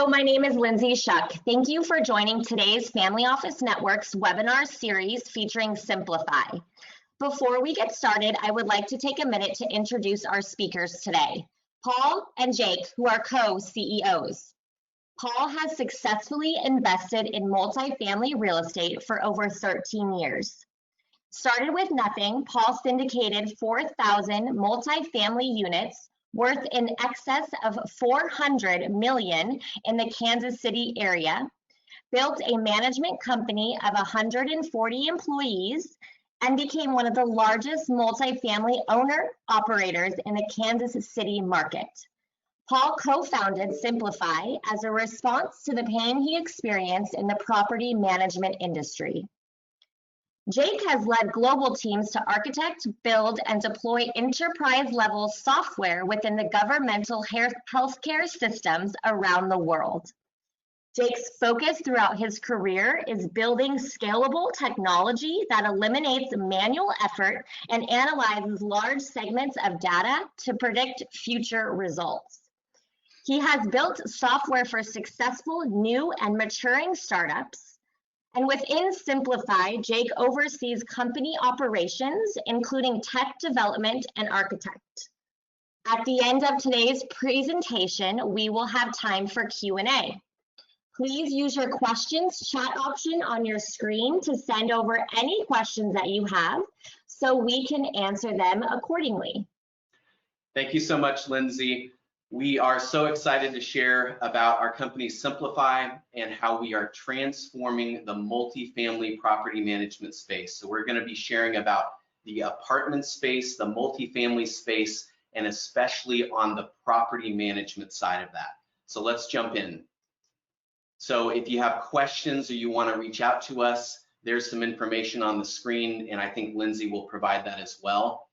Hello, my name is Lindsay Shuck. Thank you for joining today's Family Office Network's webinar series featuring Simplifyy. Before we get started, I would like to take a minute to introduce our speakers today, Paul and Jake, who are co-CEOs. Paul has successfully invested in multifamily real estate for over 13 years. Started with nothing, Paul syndicated 4,000 multifamily units worth in excess of $400 million in the Kansas City area, built a management company of 140 employees, and became one of the largest multifamily owner-operators in the Kansas City market. Paul co-founded Simplifyy as a response to the pain he experienced in the property management industry. Jake has led global teams to architect, build, and deploy enterprise-level software within the governmental healthcare systems around the world. Jake's focus throughout his career is building scalable technology that eliminates manual effort and analyzes large segments of data to predict future results. He has built software for successful new and maturing startups. And within Simplifyy, Jake oversees company operations, including tech development and architect. At the end of today's presentation, we will have time for Q&A. Please use your questions chat option on your screen to send over any questions that you have so we can answer them accordingly. Thank you so much, Lindsay. We are so excited to share about our company Simplifyy and how we are transforming the multifamily property management space. So we're going to be sharing about the apartment space, the multifamily space, and especially on the property management side of that. So let's jump in. So if you have questions or you want to reach out to us, there's some information on the screen, and I think Lindsay will provide that as well.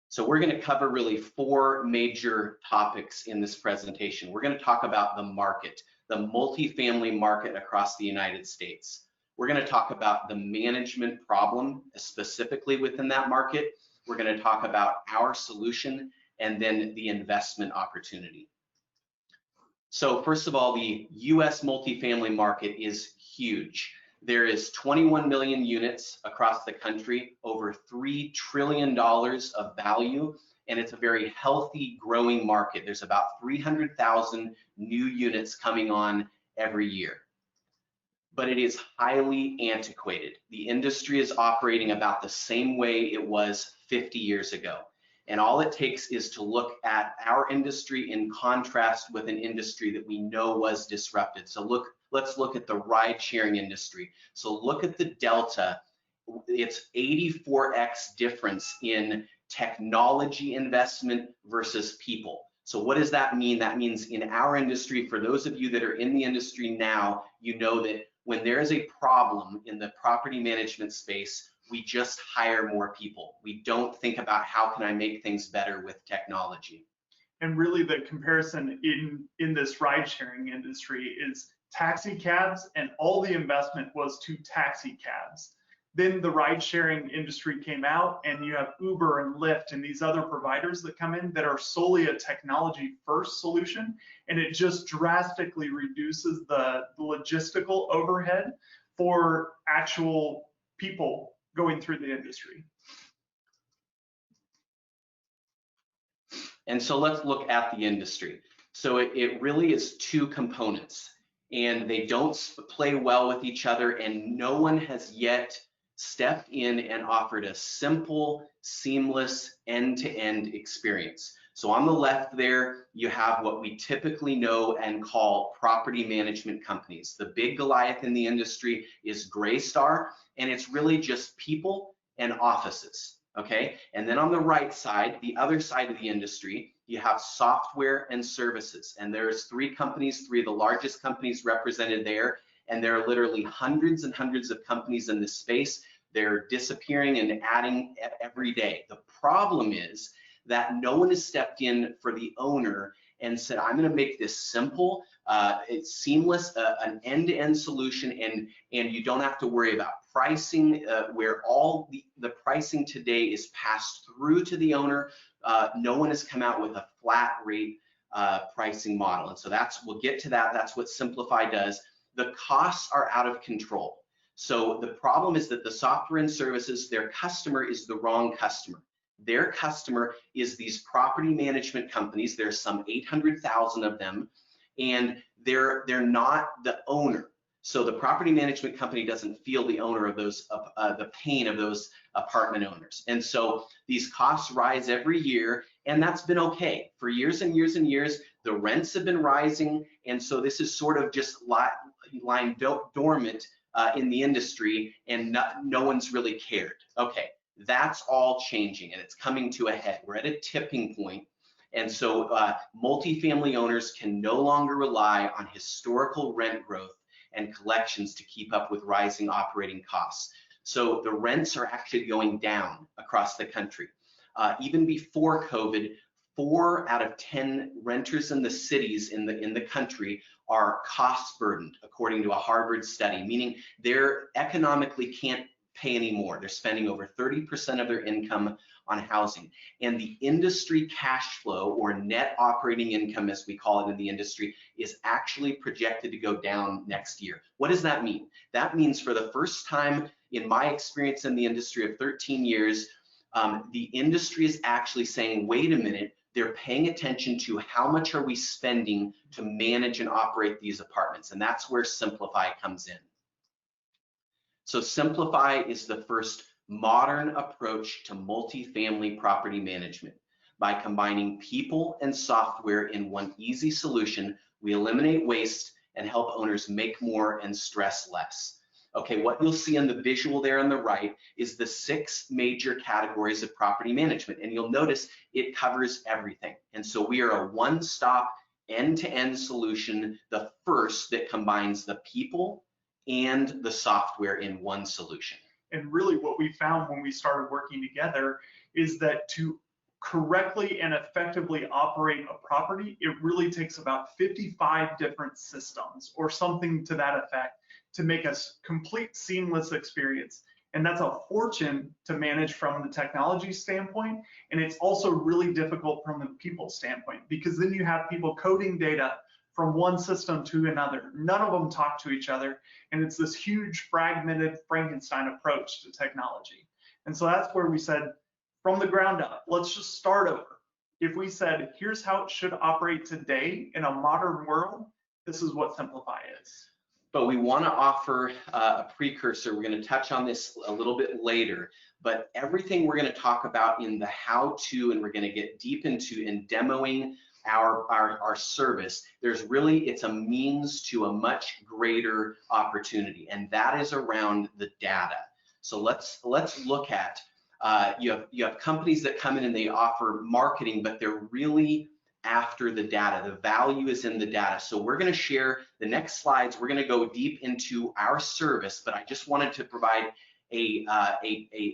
So we're going to cover really four major topics in this presentation. We're going to talk about the market, the multifamily market across the United States. We're going to talk about the management problem specifically within that market. We're going to talk about our solution and then the investment opportunity. So first of all, the US multifamily market is huge. There is 21 million units across the country, over $3 trillion of value, and it's a very healthy, growing market. There's about 300,000 new units coming on every year. But it is highly antiquated. The industry is operating about the same way it was 50 years ago. And all it takes is to look at our industry in contrast with an industry that we know was disrupted. So let's look at the ride-sharing industry. So look at the delta. It's 84x difference in technology investment versus people. So what does that mean? That means in our industry, for those of you that are in the industry now, you know that when there is a problem in the property management space, we just hire more people. We don't think about how can I make things better with technology. And really the comparison in this ride sharing industry is taxi cabs, and all the investment was to taxi cabs. Then the ride sharing industry came out, and you have Uber and Lyft and these other providers that come in that are solely a technology first solution, and it just drastically reduces the logistical overhead for actual people going through the industry. And so let's look at the industry. So it really is two components, and they don't play well with each other, and no one has yet stepped in and offered a simple, seamless, end-to-end experience. So on the left there, you have what we typically know and call property management companies. The big Goliath in the industry is Greystar, and it's really just people and offices, okay? And then on the right side, the other side of the industry, you have software and services. And there's three companies, three of the largest companies represented there, and there are literally hundreds and hundreds of companies in this space. They're disappearing and adding every day. The problem is that no one has stepped in for the owner and said, I'm going to make this simple, it's seamless, an end-to-end solution, and you don't have to worry about pricing, where all the pricing today is passed through to the owner. No one has come out with a flat rate pricing model. And so we'll get to that. That's what Simplifyy does. The costs are out of control. So the problem is that the software and services, their customer is the wrong customer. Their customer is these property management companies. There's some 800,000 of them, and they're not the owner. So the property management company doesn't feel the owner of those, the pain of those apartment owners. And so these costs rise every year, and that's been okay for years and years and years. The rents have been rising, and so this is sort of just lying dormant in the industry, and no one's really cared. Okay, that's all changing, and it's coming to a head. We're at a tipping point. And so multifamily owners can no longer rely on historical rent growth and collections to keep up with rising operating costs. So the rents are actually going down across the country. Even before COVID, 4 out of 10 renters in the cities in the country are cost burdened, according to a Harvard study, meaning they're economically can't pay anymore. They're spending over 30% of their income on housing. And the industry cash flow, or net operating income as we call it in the industry, is actually projected to go down next year. What does that mean? That means for the first time in my experience in the industry of 13 years, the industry is actually saying, wait a minute, they're paying attention to how much are we spending to manage and operate these apartments. And that's where Simplifyy comes in. So Simplifyy is the first modern approach to multifamily property management. By combining people and software in one easy solution, we eliminate waste and help owners make more and stress less. Okay, what you'll see in the visual there on the right is the 6 major categories of property management, and you'll notice it covers everything. And so we are a one-stop, end-to-end solution, the first that combines the people and the software in one solution. And really what we found when we started working together is that to correctly and effectively operate a property, it really takes about 55 different systems or something to that effect to make a complete seamless experience. And that's a fortune to manage from the technology standpoint. And it's also really difficult from the people standpoint, because then you have people coding data from one system to another. None of them talk to each other. And it's this huge fragmented Frankenstein approach to technology. And so that's where we said, from the ground up, let's just start over. If we said, here's how it should operate today in a modern world, this is what Simplifyy is. But we want to offer a precursor. We're going to touch on this a little bit later, but everything we're going to talk about in the how-to, and we're going to get deep into in demoing our service, it's a means to a much greater opportunity, and that is around the data. So let's look at, you have companies that come in and they offer marketing, but they're really after the data. The value is in the data. So we're going to share the next slides. We're going to go deep into our service, but I just wanted to provide a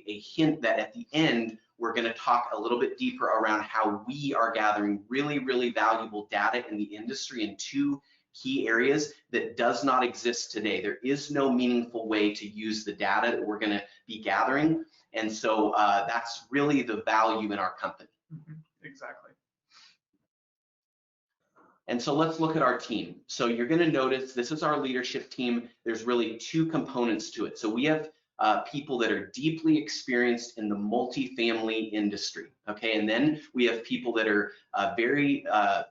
hint that at the end, we're going to talk a little bit deeper around how we are gathering really, really valuable data in the industry in 2 key areas that does not exist today. There is no meaningful way to use the data that we're going to be gathering. And so that's really the value in our company. Exactly. And so let's look at our team. So you're going to notice this is our leadership team. There's really 2 components to it. So we have people that are deeply experienced in the multifamily industry, okay? And then we have people that are very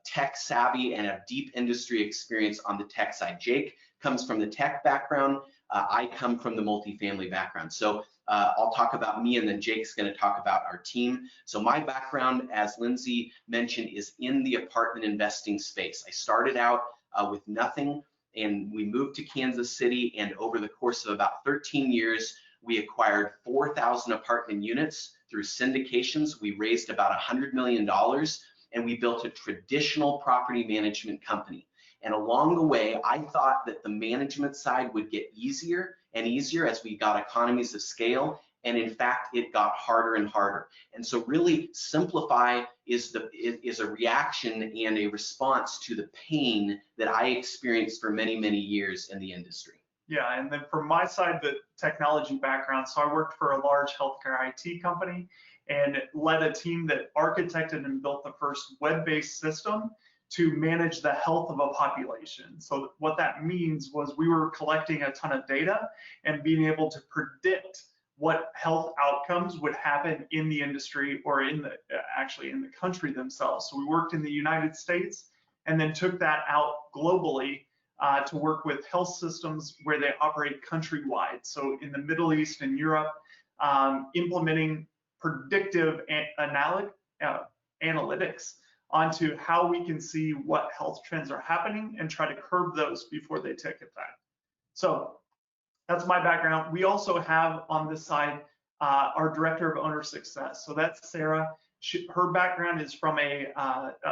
tech savvy and have deep industry experience on the tech side. Jake comes from the tech background. I come from the multifamily background. So I'll talk about me, and then Jake's going to talk about our team. So my background, as Lindsay mentioned, is in the apartment investing space. I started out with nothing, and we moved to Kansas City, and over the course of about 13 years, we acquired 4,000 apartment units through syndications. We raised about $100 million, and we built a traditional property management company. And along the way, I thought that the management side would get easier and easier as we got economies of scale. And in fact, it got harder and harder. And so really, Simplifyy is a reaction and a response to the pain that I experienced for many, many years in the industry. Yeah, and then from my side, the technology background, so I worked for a large healthcare IT company and led a team that architected and built the first web-based system to manage the health of a population. So what that means was we were collecting a ton of data and being able to predict what health outcomes would happen in the industry or in the actually in the country themselves. So we worked in the United States and then took that out globally to work with health systems where they operate countrywide. So in the Middle East and Europe, implementing predictive analytics onto how we can see what health trends are happening and try to curb those before they take effect. So that's my background. We also have on this side our director of owner success. So that's Sarah. Her background is from a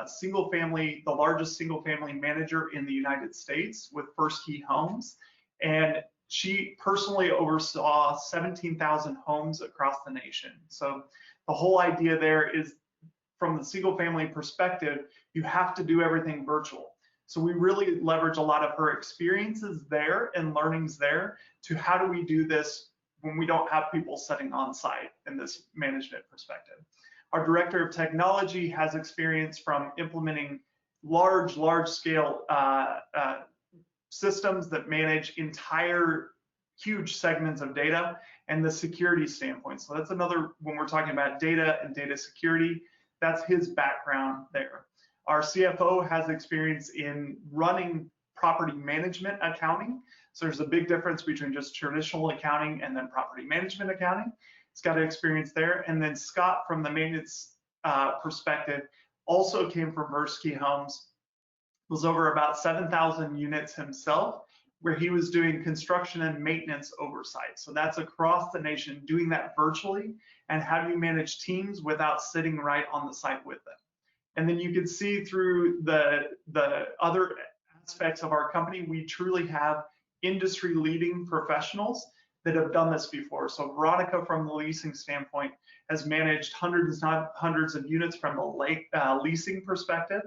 single family, the largest single family manager in the United States with First Key Homes. And she personally oversaw 17,000 homes across the nation. So the whole idea there is, from the single family perspective, you have to do everything virtual. So we really leverage a lot of her experiences there and learnings there to how do we do this when we don't have people sitting on site in this management perspective. Our director of technology has experience from implementing large scale systems that manage entire huge segments of data, and the security standpoint. So that's another, when we're talking about data and data security, that's his background there. Our CFO has experience in running property management accounting. So there's a big difference between just traditional accounting and then property management accounting. He's got experience there. And then Scott, from the maintenance perspective, also came from First Key Homes, was over about 7,000 units himself, where he was doing construction and maintenance oversight. So that's across the nation, doing that virtually. And how do you manage teams without sitting right on the site with them? And then you can see through the other aspects of our company, we truly have industry leading professionals that have done this before. So Veronica, from the leasing standpoint, has managed hundreds of units from a leasing perspective.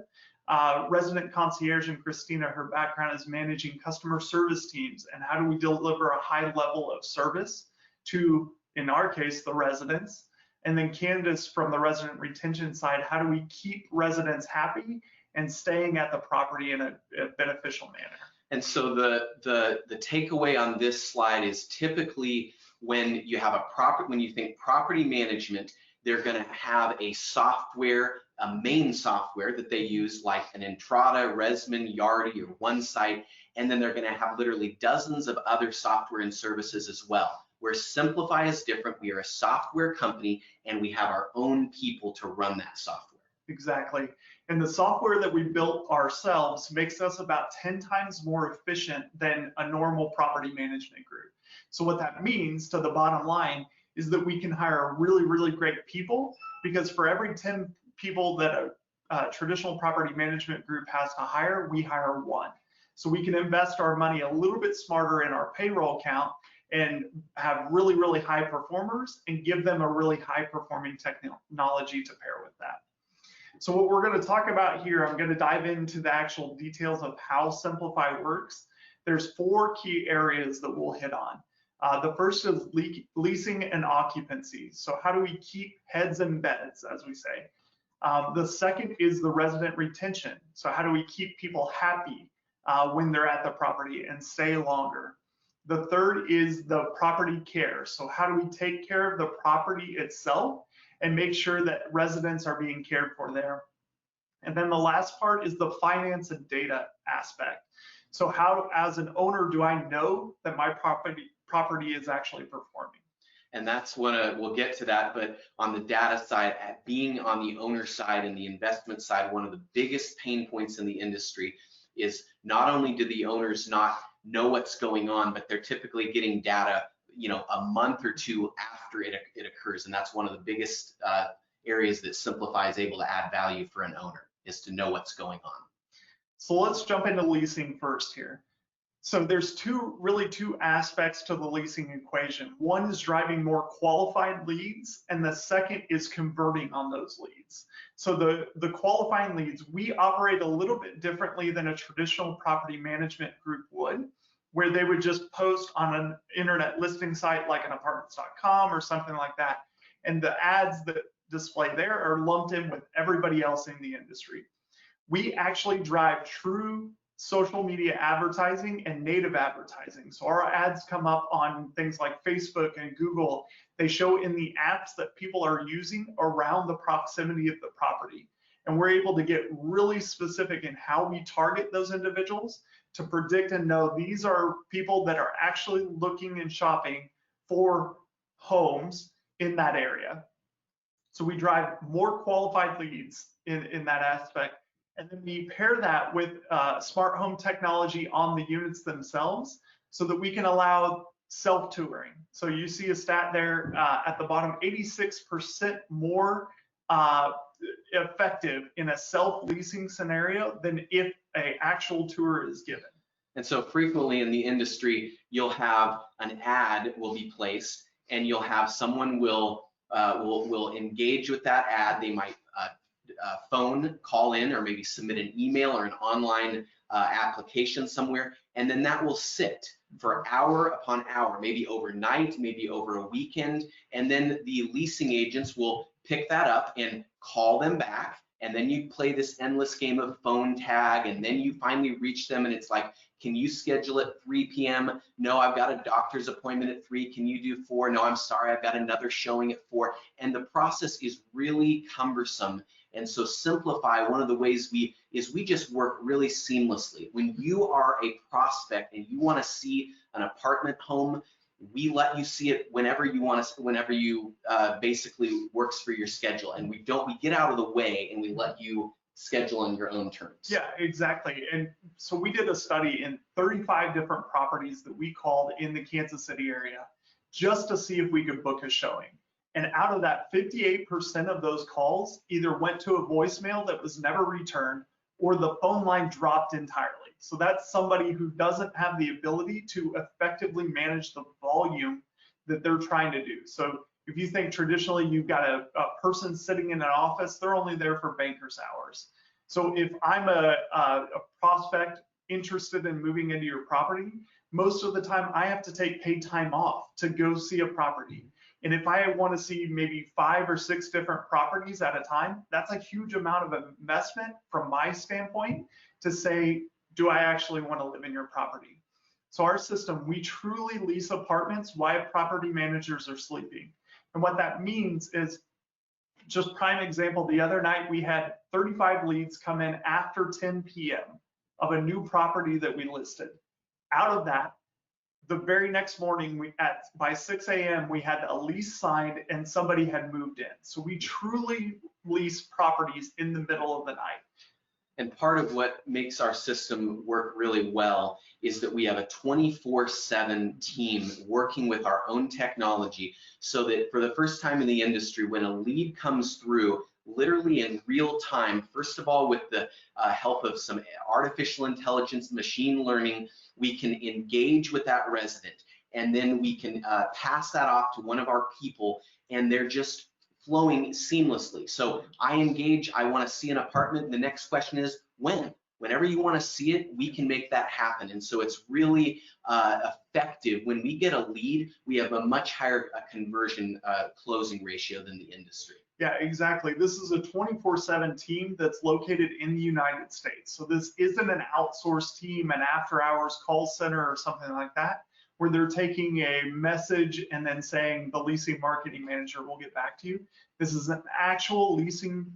Resident concierge and Christina, her background is managing customer service teams and how do we deliver a high level of service to, in our case, the residents. And then Candace, from the resident retention side, how do we keep residents happy and staying at the property in a beneficial manner? And so the takeaway on this slide is typically when you have when you think property management, they're going to have a software, a main software that they use, like an Entrata, Resman, Yardi, or OneSite, and then they're going to have literally dozens of other software and services as well. Where Simplifyy is different, we are a software company and we have our own people to run that software. Exactly. And the software that we built ourselves makes us about 10 times more efficient than a normal property management group. So what that means, to the bottom line, is that we can hire really great people, because for every 10 people that a traditional property management group has to hire, we hire one. So we can invest our money a little bit smarter in our payroll count and have really high performers and give them a really high performing technology to pair with that. So what we're going to talk about here, I'm going to dive into the actual details of how Simplifyy works. There's 4 key areas that we'll hit on. The first is leasing and occupancy. So how do we keep heads and beds, as we say? The second is the resident retention. So how do we keep people happy when they're at the property and stay longer? The third is the property care. So how do we take care of the property itself and make sure that residents are being cared for there? And then the last part is the finance and data aspect. So how, as an owner, do I know that my property is actually performing? And that's what we'll get to that, but on the data side, at being on the owner side and the investment side, one of the biggest pain points in the industry is not only do the owners not know what's going on, but they're typically getting data, a month or two after it occurs. And that's one of the biggest areas that Simplifyy is able to add value for an owner, is to know what's going on. So let's jump into leasing first here. So there's two aspects to the leasing equation. One is driving more qualified leads, and the second is converting on those leads. So the qualifying leads, we operate a little bit differently than a traditional property management group would, where they would just post on an internet listing site like an apartments.com or something like that. And the ads that display there are lumped in with everybody else in the industry. We actually drive true social media advertising and native advertising. So our ads come up on things like Facebook and Google. They show in the apps that people are using around the proximity of the property. And we're able to get really specific in how we target those individuals to predict and know these are people that are actually looking and shopping for homes in that area. So we drive more qualified leads in that aspect. And then we pair that with smart home technology on the units themselves so that we can allow self-touring. So you see a stat there at the bottom, 86% more effective in a self-leasing scenario than if an actual tour is given. And so frequently in the industry, you'll have an ad will be placed, and you'll have someone will engage with that ad. They might phone, call in, or maybe submit an email or an online application somewhere, and then that will sit for hour upon hour, maybe overnight, maybe over a weekend, and then the leasing agents will pick that up and call them back, and then you play this endless game of phone tag, and then you finally reach them, and it's like, can you schedule at 3 p.m.? No, I've got a doctor's appointment at 3. Can you do 4? No, I'm sorry, I've got another showing at 4. And the process is really cumbersome. And so Simplifyy, one of the ways we just work really seamlessly. When you are a prospect and you want to see an apartment home, we let you see it whenever you want to, whenever you basically works for your schedule. And we get out of the way and we let you schedule on your own terms. Yeah, exactly. And so we did a study in 35 different properties that we called in the Kansas City area just to see if we could book a showing. And out of that, 58% of those calls either went to a voicemail that was never returned or the phone line dropped entirely. So that's somebody who doesn't have the ability to effectively manage the volume that they're trying to do. So if you think traditionally you've got a person sitting in an office, they're only there for banker's hours. So if I'm a prospect interested in moving into your property, most of the time I have to take paid time off to go see a property. And if I want to see maybe 5 or 6 different properties at a time, that's a huge amount of investment from my standpoint to say, do I actually want to live in your property? So our system, we truly lease apartments while property managers are sleeping. And what that means is, just prime example, the other night we had 35 leads come in after 10 p.m. of a new property that we listed. Out of that, the very next morning, by 6 a.m., we had a lease signed and somebody had moved in. So we truly lease properties in the middle of the night. And part of what makes our system work really well is that we have a 24/7 team working with our own technology, so that for the first time in the industry, when a lead comes through, literally in real time, first of all, with the help of some artificial intelligence, machine learning, we can engage with that resident, and then we can pass that off to one of our people, and they're just flowing seamlessly. So I engage, I want to see an apartment. The next question is when? Whenever you want to see it, we can make that happen. And so it's really effective. When we get a lead, we have a much higher conversion closing ratio than the industry. Yeah, exactly. This is a 24/7 team that's located in the United States. So this isn't an outsourced team, an after-hours call center or something like that, where they're taking a message and then saying the leasing marketing manager will get back to you. This is an actual leasing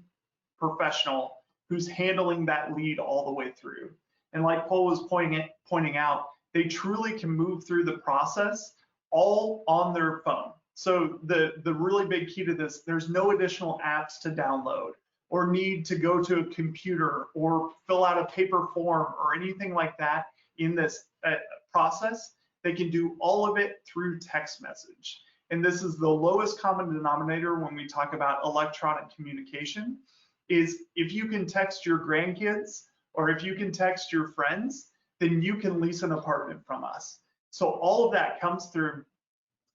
professional who's handling that lead all the way through. And like Paul was pointing out, they truly can move through the process all on their phone. So the really big key to this, there's no additional apps to download or need to go to a computer or fill out a paper form or anything like that in this process. They can do all of it through text message. And this is the lowest common denominator when we talk about electronic communication, is if you can text your grandkids or if you can text your friends, then you can lease an apartment from us. So all of that comes through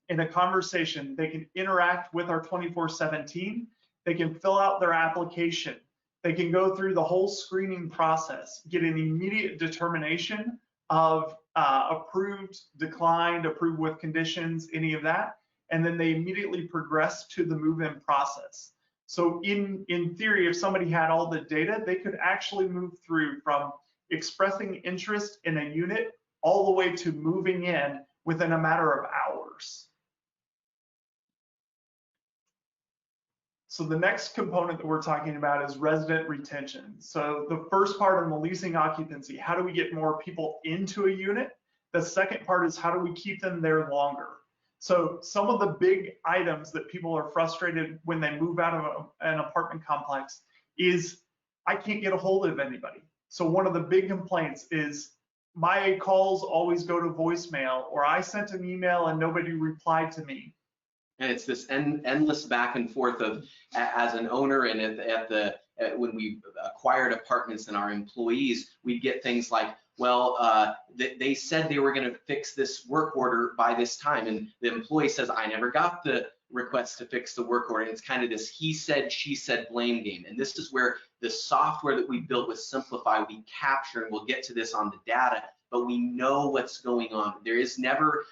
in a conversation. They can interact with our 24/7 team. They can fill out their application. They can go through the whole screening process, get an immediate determination of approved, declined, approved with conditions, any of that, and then they immediately progress to the move-in process. So in theory, if somebody had all the data, they could actually move through from expressing interest in a unit all the way to moving in within a matter of hours. So the next component that we're talking about is resident retention. So the first part on the leasing occupancy, how do we get more people into a unit? The second part is how do we keep them there longer? So some of the big items that people are frustrated when they move out of an apartment complex is I can't get a hold of anybody. So one of the big complaints is my calls always go to voicemail, or I sent an email and nobody replied to me. And it's this endless back and forth of, as an owner and when we acquired apartments and our employees, we get things like, well, they said they were going to fix this work order by this time, and the employee says, I never got the request to fix the work order. And it's kind of this he said, she said blame game. And this is where the software that we built with Simplifyy, we capture, and we'll get to this on the data, but we know what's going on. There is never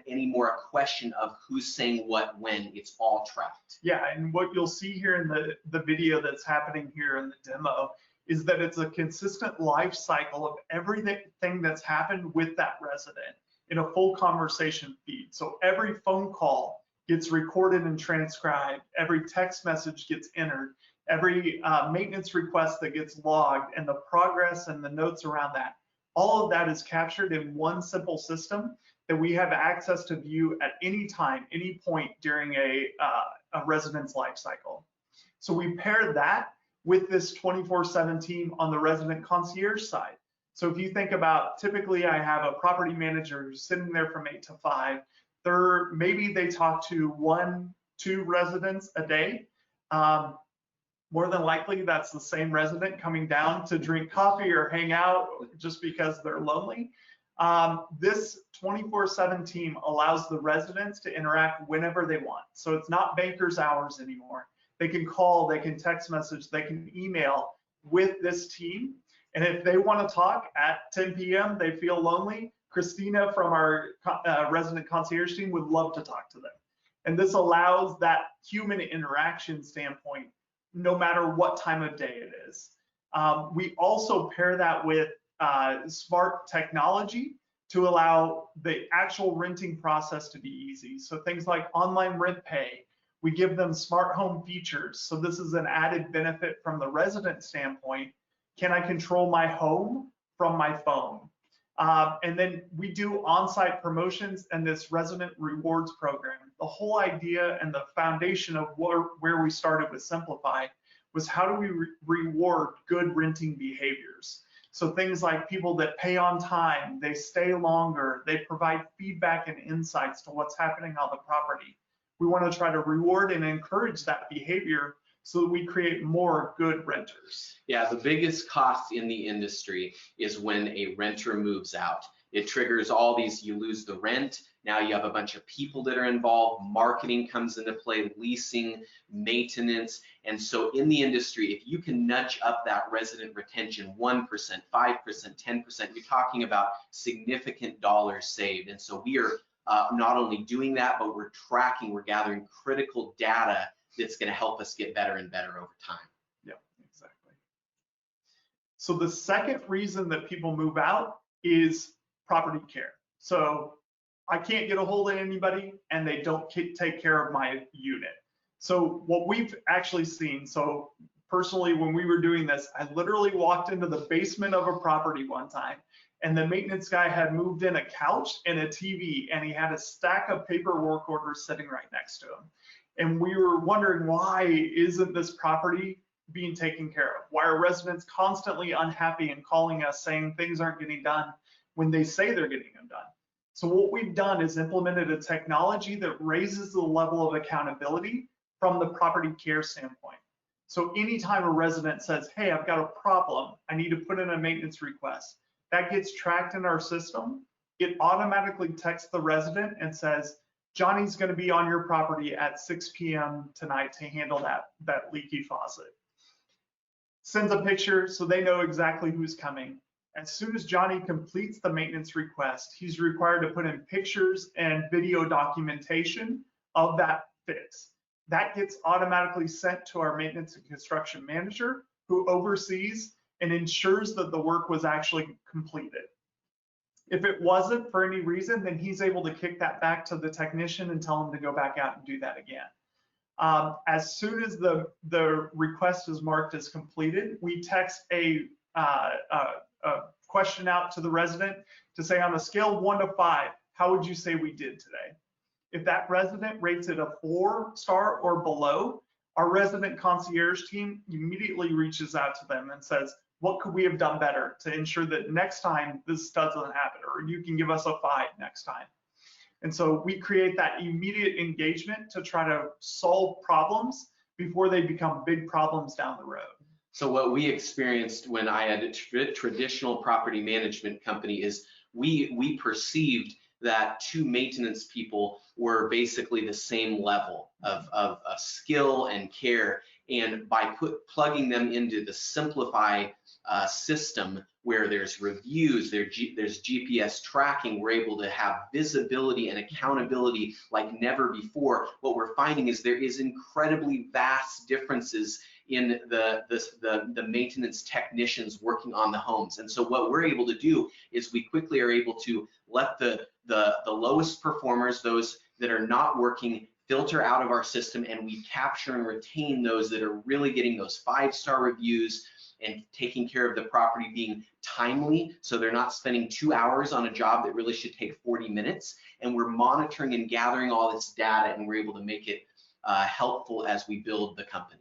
anymore a question of who's saying what when. It's all tracked. Yeah, and what you'll see here in the video that's happening here in the demo is that it's a consistent life cycle of everything that's happened with that resident in a full conversation feed. So every phone call gets recorded and transcribed, every text message gets entered, every maintenance request that gets logged, and the progress and the notes around that. All of that is captured in one simple system that we have access to view at any time, any point during a resident's life cycle. So we pair that with this 24/7 team on the resident concierge side. So if you think about, typically I have a property manager who's sitting there from 8 to 5. Maybe they talk to 1-2 residents a day. More than likely, that's the same resident coming down to drink coffee or hang out just because they're lonely. This 24/7 team allows the residents to interact whenever they want. So it's not banker's hours anymore. They can call, they can text message, they can email with this team. And if they want to talk at 10 p.m., they feel lonely, Christina from our resident concierge team would love to talk to them. And this allows that human interaction standpoint no matter what time of day it is. We also pair that with smart technology to allow the actual renting process to be easy. So things like online rent pay, we give them smart home features. So this is an added benefit from the resident standpoint. Can I control my home from my phone? And then we do on-site promotions and this resident rewards program. The whole idea and the foundation of where we started with Simplifyy was how do we reward good renting behaviors? So things like people that pay on time, they stay longer, they provide feedback and insights to what's happening on the property. We want to try to reward and encourage that behavior so that we create more good renters. Yeah, the biggest cost in the industry is when a renter moves out. It triggers all these, you lose the rent, now you have a bunch of people that are involved, marketing comes into play, leasing, maintenance. And so in the industry, if you can nudge up that resident retention 1%, 5%, 10%, you're talking about significant dollars saved. And so we are not only doing that, but we're tracking, we're gathering critical data that's going to help us get better and better over time. Yeah, exactly. So the second reason that people move out is property care. So I can't get a hold of anybody and they don't take care of my unit. So what we've actually seen, so personally when we were doing this, I literally walked into the basement of a property one time and the maintenance guy had moved in a couch and a TV and he had a stack of paperwork orders sitting right next to him. And we were wondering, why isn't this property being taken care of? Why are residents constantly unhappy and calling us saying things aren't getting done when they say they're getting them done? So what we've done is implemented a technology that raises the level of accountability from the property care standpoint. So anytime a resident says, hey, I've got a problem, I need to put in a maintenance request, that gets tracked in our system. It automatically texts the resident and says, Johnny's going to be on your property at 6 p.m. tonight to handle that leaky faucet. Sends a picture so they know exactly who's coming. As soon as Johnny completes the maintenance request, he's required to put in pictures and video documentation of that fix. that gets automatically sent to our maintenance and construction manager, who oversees and ensures that the work was actually completed. If it wasn't for any reason, then he's able to kick that back to the technician and tell him to go back out and do that again. As soon as the request is marked as completed, we text a question out to the resident to say, on a scale of 1 to 5, how would you say we did today? If that resident rates it a 4-star or below, our resident concierge team immediately reaches out to them and says, what could we have done better to ensure that next time this doesn't happen, or you can give us a 5 next time. And so we create that immediate engagement to try to solve problems before they become big problems down the road. So what we experienced when I had a traditional property management company is we perceived that 2 maintenance people were basically the same level of skill and care. And by plugging them into the Simplifyy system, where there's reviews, there's GPS tracking, we're able to have visibility and accountability like never before. What we're finding is there is incredibly vast differences in the maintenance technicians working on the homes. And so what we're able to do is we quickly are able to let the lowest performers, those that are not working, filter out of our system, and we capture and retain those that are really getting those 5-star reviews and taking care of the property, being timely, so they're not spending 2 hours on a job that really should take 40 minutes. And we're monitoring and gathering all this data, and we're able to make it helpful as we build the company.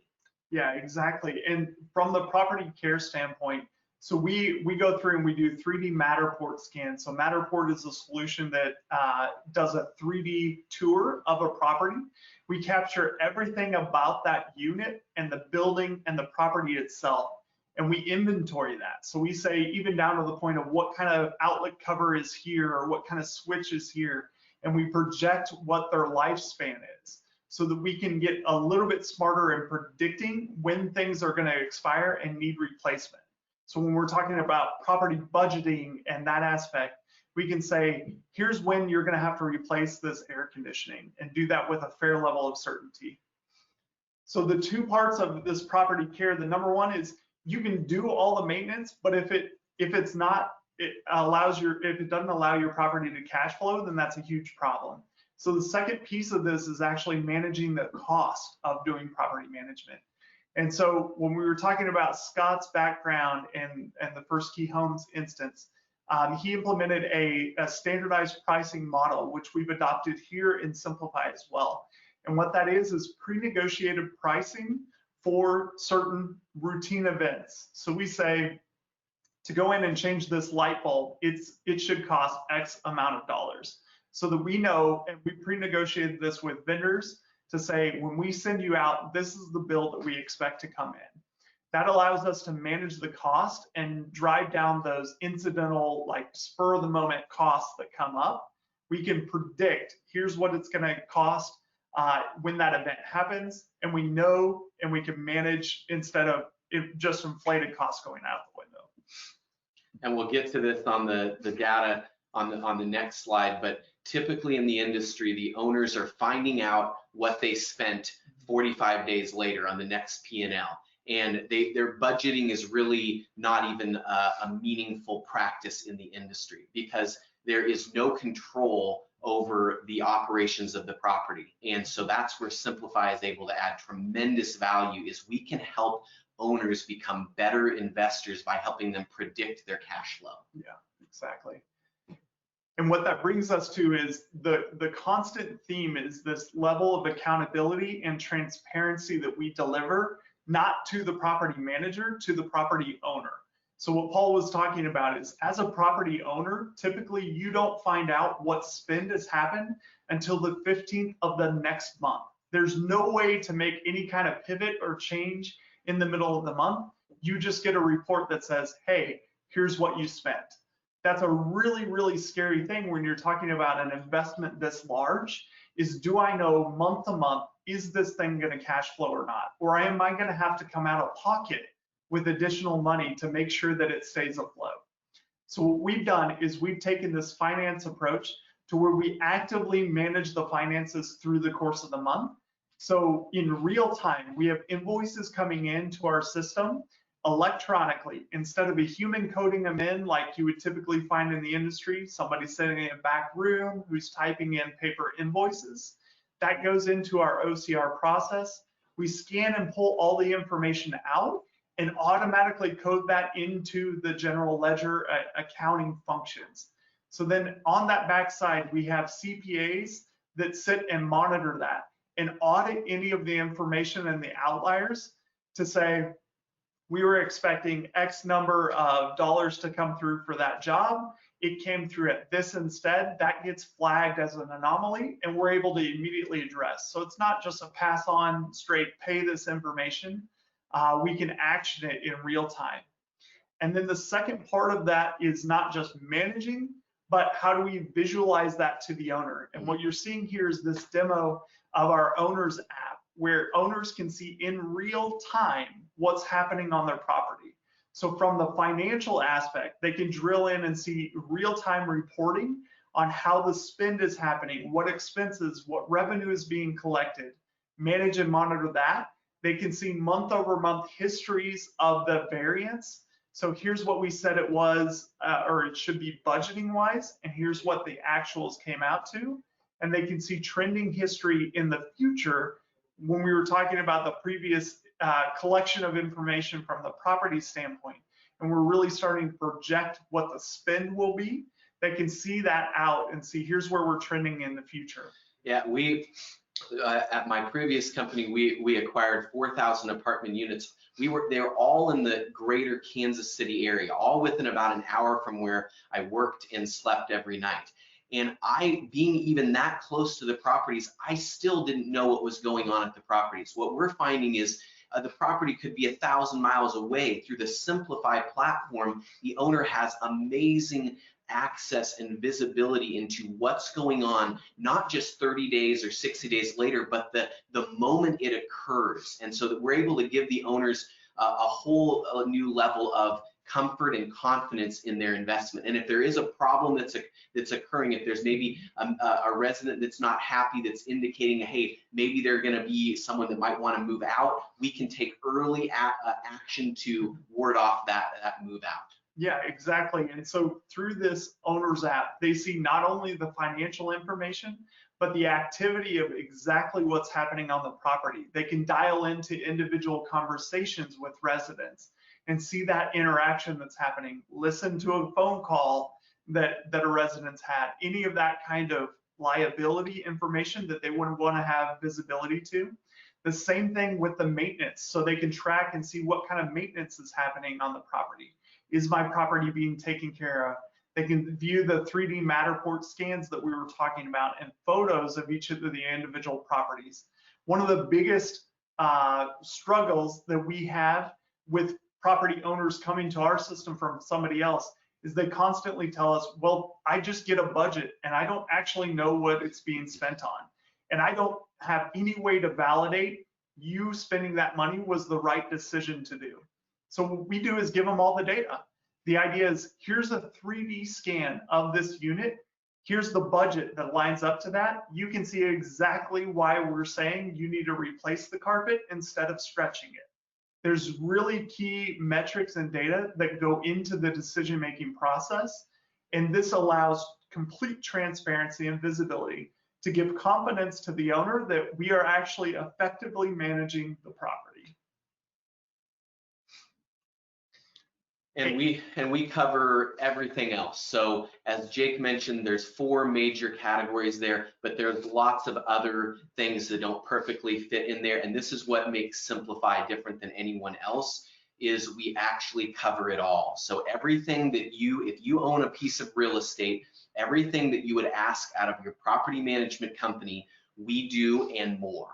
Yeah, exactly. And from the property care standpoint, so we go through and we do 3D Matterport scans. So Matterport is a solution that does a 3D tour of a property. We capture everything about that unit and the building and the property itself, and we inventory that. So we say, even down to the point of what kind of outlet cover is here or what kind of switch is here, and we project what their lifespan is, so that we can get a little bit smarter in predicting when things are going to expire and need replacement. So when we're talking about property budgeting and that aspect, we can say, here's when you're going to have to replace this air conditioning, and do that with a fair level of certainty. So the 2 parts of this property care, the number one is you can do all the maintenance, but if it doesn't allow your property to cash flow, then that's a huge problem. So the second piece of this is actually managing the cost of doing property management. And so when we were talking about Scott's background and the First Key Homes instance, he implemented a standardized pricing model, which we've adopted here in Simplifyy as well. And what that is pre-negotiated pricing for certain routine events. So we say, to go in and change this light bulb, it should cost X amount of dollars. So that we know, and we pre-negotiated this with vendors to say, when we send you out, this is the bill that we expect to come in. That allows us to manage the cost and drive down those incidental, like spur of the moment costs that come up. We can predict, here's what it's going to cost when that event happens, and we know, and we can manage instead of just inflated costs going out the window. And we'll get to this on the data on the next slide, but typically in the industry, the owners are finding out what they spent 45 days later on the next P&L. And their budgeting is really not even a meaningful practice in the industry, because there is no control over the operations of the property. And so that's where Simplifyy is able to add tremendous value, is we can help owners become better investors by helping them predict their cash flow. Yeah, exactly. And what that brings us to is the constant theme is this level of accountability and transparency that we deliver, not to the property manager, to the property owner. So what Paul was talking about is, as a property owner, typically you don't find out what spend has happened until the 15th of the next month. There's no way to make any kind of pivot or change in the middle of the month. You just get a report that says, hey, here's what you spent. That's a really, really scary thing when you're talking about an investment this large, is, do I know month to month, is this thing going to cash flow or not? Or am I going to have to come out of pocket with additional money to make sure that it stays afloat? So what we've done is we've taken this finance approach to where we actively manage the finances through the course of the month. So in real time, we have invoices coming into our system electronically. Instead of a human coding them in like you would typically find in the industry, somebody sitting in a back room who's typing in paper invoices, that goes into our OCR process. We scan and pull all the information out and automatically code that into the general ledger accounting functions. So then on that backside, we have CPAs that sit and monitor that and audit any of the information and the outliers to say, we were expecting X number of dollars to come through for that job. It came through at this instead. That gets flagged as an anomaly, and we're able to immediately address. So it's not just a pass on straight pay this information. We can action it in real time. And then the second part of that is not just managing, but how do we visualize that to the owner? And what you're seeing here is this demo of our owners app, where owners can see in real time what's happening on their property. So from the financial aspect, they can drill in and see real-time reporting on how the spend is happening, what expenses, what revenue is being collected, manage and monitor that. They can see month-over-month histories of the variance. So here's what we said it was, or it should be budgeting wise, and here's what the actuals came out to. And they can see trending history in the future when we were talking about the previous collection of information from the property standpoint. And we're really starting to project what the spend will be. They can see that out and see here's where we're trending in the future. Yeah, at my previous company, we acquired 4,000 apartment units. They were all in the greater Kansas City area, all within about an hour from where I worked and slept every night. And being even that close to the properties, I still didn't know what was going on at the properties. What we're finding is the property could be 1,000 miles away. Through the Simplifyy platform, the owner has amazing access and visibility into what's going on, not just 30 days or 60 days later, but the moment it occurs. And so that we're able to give the owners a whole new level of comfort and confidence in their investment. And if there is a problem that's occurring, if there's maybe a resident that's not happy, that's indicating, hey, maybe they're going to be someone that might want to move out, we can take early action to ward off that move out. Yeah, exactly. And so through this owner's app, they see not only the financial information, but the activity of exactly what's happening on the property. They can dial into individual conversations with residents and see that interaction that's happening, listen to a phone call that a resident's had, any of that kind of liability information that they wouldn't want to have visibility to. The same thing with the maintenance, so they can track and see what kind of maintenance is happening on the property. Is my property being taken care of? They can view the 3D Matterport scans that we were talking about and photos of each of the individual properties. One of the biggest struggles that we have with property owners coming to our system from somebody else is they constantly tell us, well, I just get a budget and I don't actually know what it's being spent on. And I don't have any way to validate you spending that money was the right decision to do. So what we do is give them all the data. The idea is, here's a 3D scan of this unit. Here's the budget that lines up to that. You can see exactly why we're saying you need to replace the carpet instead of stretching it. There's really key metrics and data that go into the decision-making process. And this allows complete transparency and visibility to give confidence to the owner that we are actually effectively managing the property. And we cover everything else. So as Jake mentioned, there's 4 major categories there, but there's lots of other things that don't perfectly fit in there. And this is what makes Simplifyy different than anyone else, is we actually cover it all. So everything that if you own a piece of real estate, everything that you would ask out of your property management company, we do and more.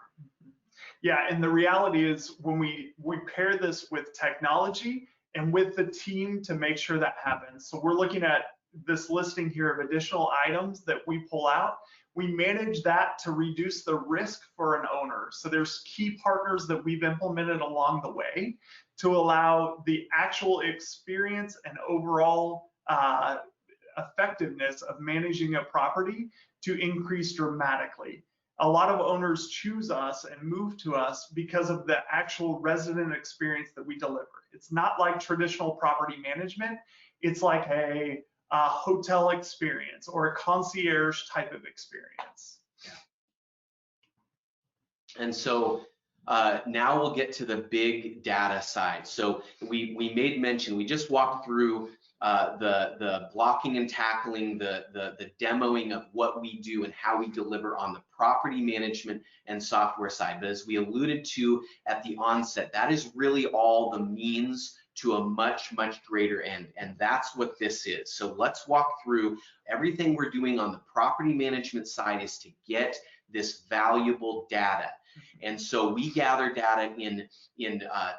Yeah, and the reality is when we pair this with technology and with the team to make sure that happens. So we're looking at this listing here of additional items that we pull out. We manage that to reduce the risk for an owner. So there's key partners that we've implemented along the way to allow the actual experience and overall effectiveness of managing a property to increase dramatically. A lot of owners choose us and move to us because of the actual resident experience that we deliver. It's not like traditional property management. It's like a hotel experience or a concierge type of experience. And so now we'll get to the big data side. So we made mention, we just walked through the blocking and tackling, the demoing of what we do and how we deliver on the property management and software side. But as we alluded to at the onset, that is really all the means to a much, much greater end. And that's what this is. So let's walk through everything we're doing on the property management side is to get this valuable data. And so we gather data in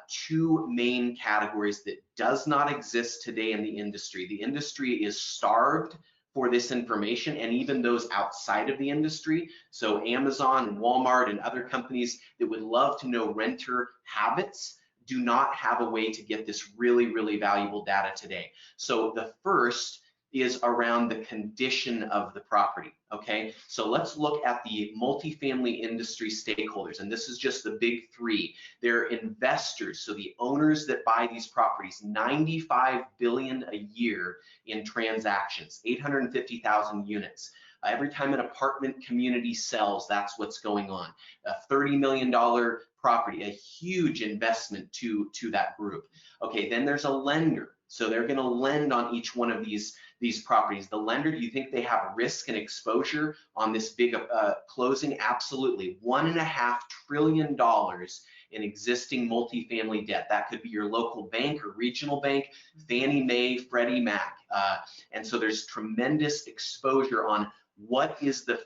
two main categories that does not exist today in the industry. The industry is starved for this information, and even those outside of the industry. So Amazon and Walmart and other companies that would love to know renter habits do not have a way to get this really, really valuable data today. So the first is around the condition of the property, okay? So let's look at the multifamily industry stakeholders, and this is just the big three. They're investors, so the owners that buy these properties, 95 billion a year in transactions, 850,000 units. Every time an apartment community sells, that's what's going on. A $30 million property, a huge investment to that group. Okay, then there's a lender. So they're going to lend on each one of these properties. The lender, do you think they have risk and exposure on this big closing? Absolutely. $1.5 trillion in existing multifamily debt. That could be your local bank or regional bank, Fannie Mae, Freddie Mac. And so there's tremendous exposure on what is the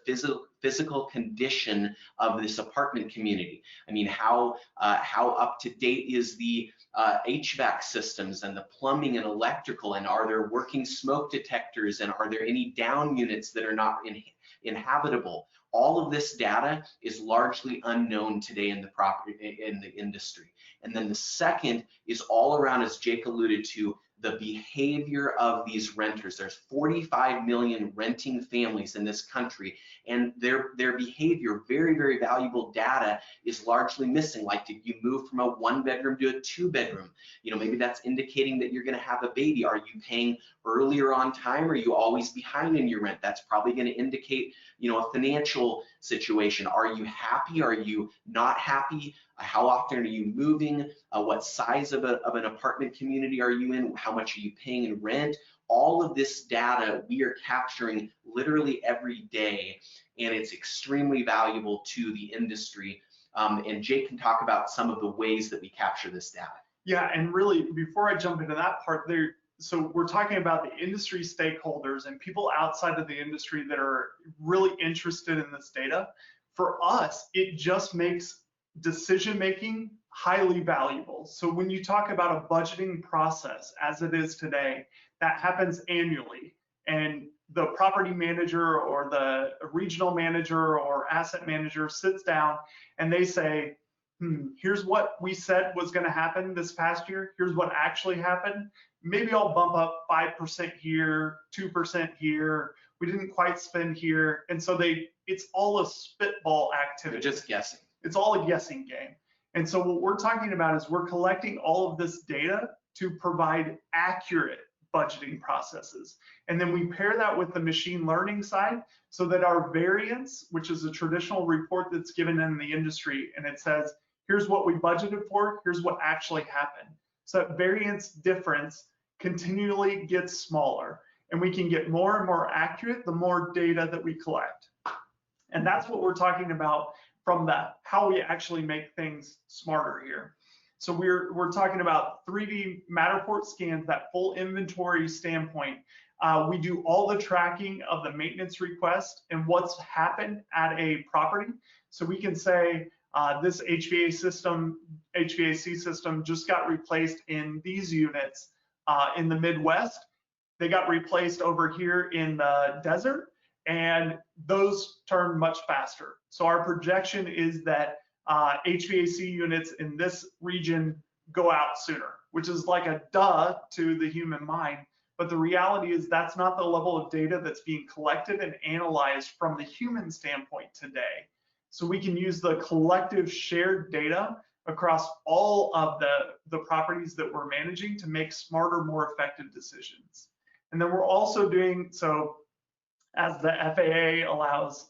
physical condition of this apartment community. I mean, how up to date is the HVAC systems and the plumbing and electrical, and are there working smoke detectors, and are there any down units that are not inhabitable? All of this data is largely unknown today in the industry. And then the second is all around, as Jake alluded to, the behavior of these renters. There's 45 million renting families in this country, and their behavior, very, very valuable data, is largely missing. Like, did you move from a 1-bedroom to a 2-bedroom? You know, maybe that's indicating that you're going to have a baby. Are you paying earlier on time? Or are you always behind in your rent? That's probably going to indicate, you know, a financial situation. Are you happy? Are you not happy? How often are you moving? What size of an apartment community are you in? How much are you paying in rent? All of this data we are capturing literally every day, and it's extremely valuable to the industry. And Jake can talk about some of the ways that we capture this data. Yeah, and really, before I jump into that part there, so we're talking about the industry stakeholders and people outside of the industry that are really interested in this data. For us, it just makes decision-making highly valuable. So when you talk about a budgeting process as it is today, that happens annually, and the property manager or the regional manager or asset manager sits down and they say, here's what we said was going to happen this past year. Here's what actually happened. Maybe I'll bump up 5% here, 2% here. We didn't quite spend here. And so it's all a spitball activity. They're just guessing. It's all a guessing game. And so what we're talking about is we're collecting all of this data to provide accurate budgeting processes. And then we pair that with the machine learning side so that our variance, which is a traditional report that's given in the industry, and it says, here's what we budgeted for, here's what actually happened. So that variance difference continually gets smaller, and we can get more and more accurate the more data that we collect. And that's what we're talking about from how we actually make things smarter here. So we're talking about 3D Matterport scans, that full inventory standpoint. We do all the tracking of the maintenance request and what's happened at a property. So we can say this HVAC system just got replaced in these units in the Midwest. They got replaced over here in the desert, and those turn much faster. So our projection is that HVAC units in this region go out sooner, which is like a duh to the human mind. But the reality is that's not the level of data that's being collected and analyzed from the human standpoint today. So we can use the collective shared data across all of the properties that we're managing to make smarter, more effective decisions. And then we're also doing so as the FAA allows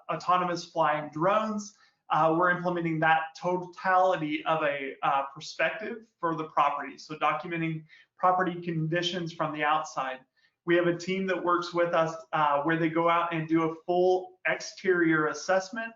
autonomous flying drones. We're implementing that totality of a perspective for the property. So documenting property conditions from the outside. We have a team that works with us where they go out and do a full exterior assessment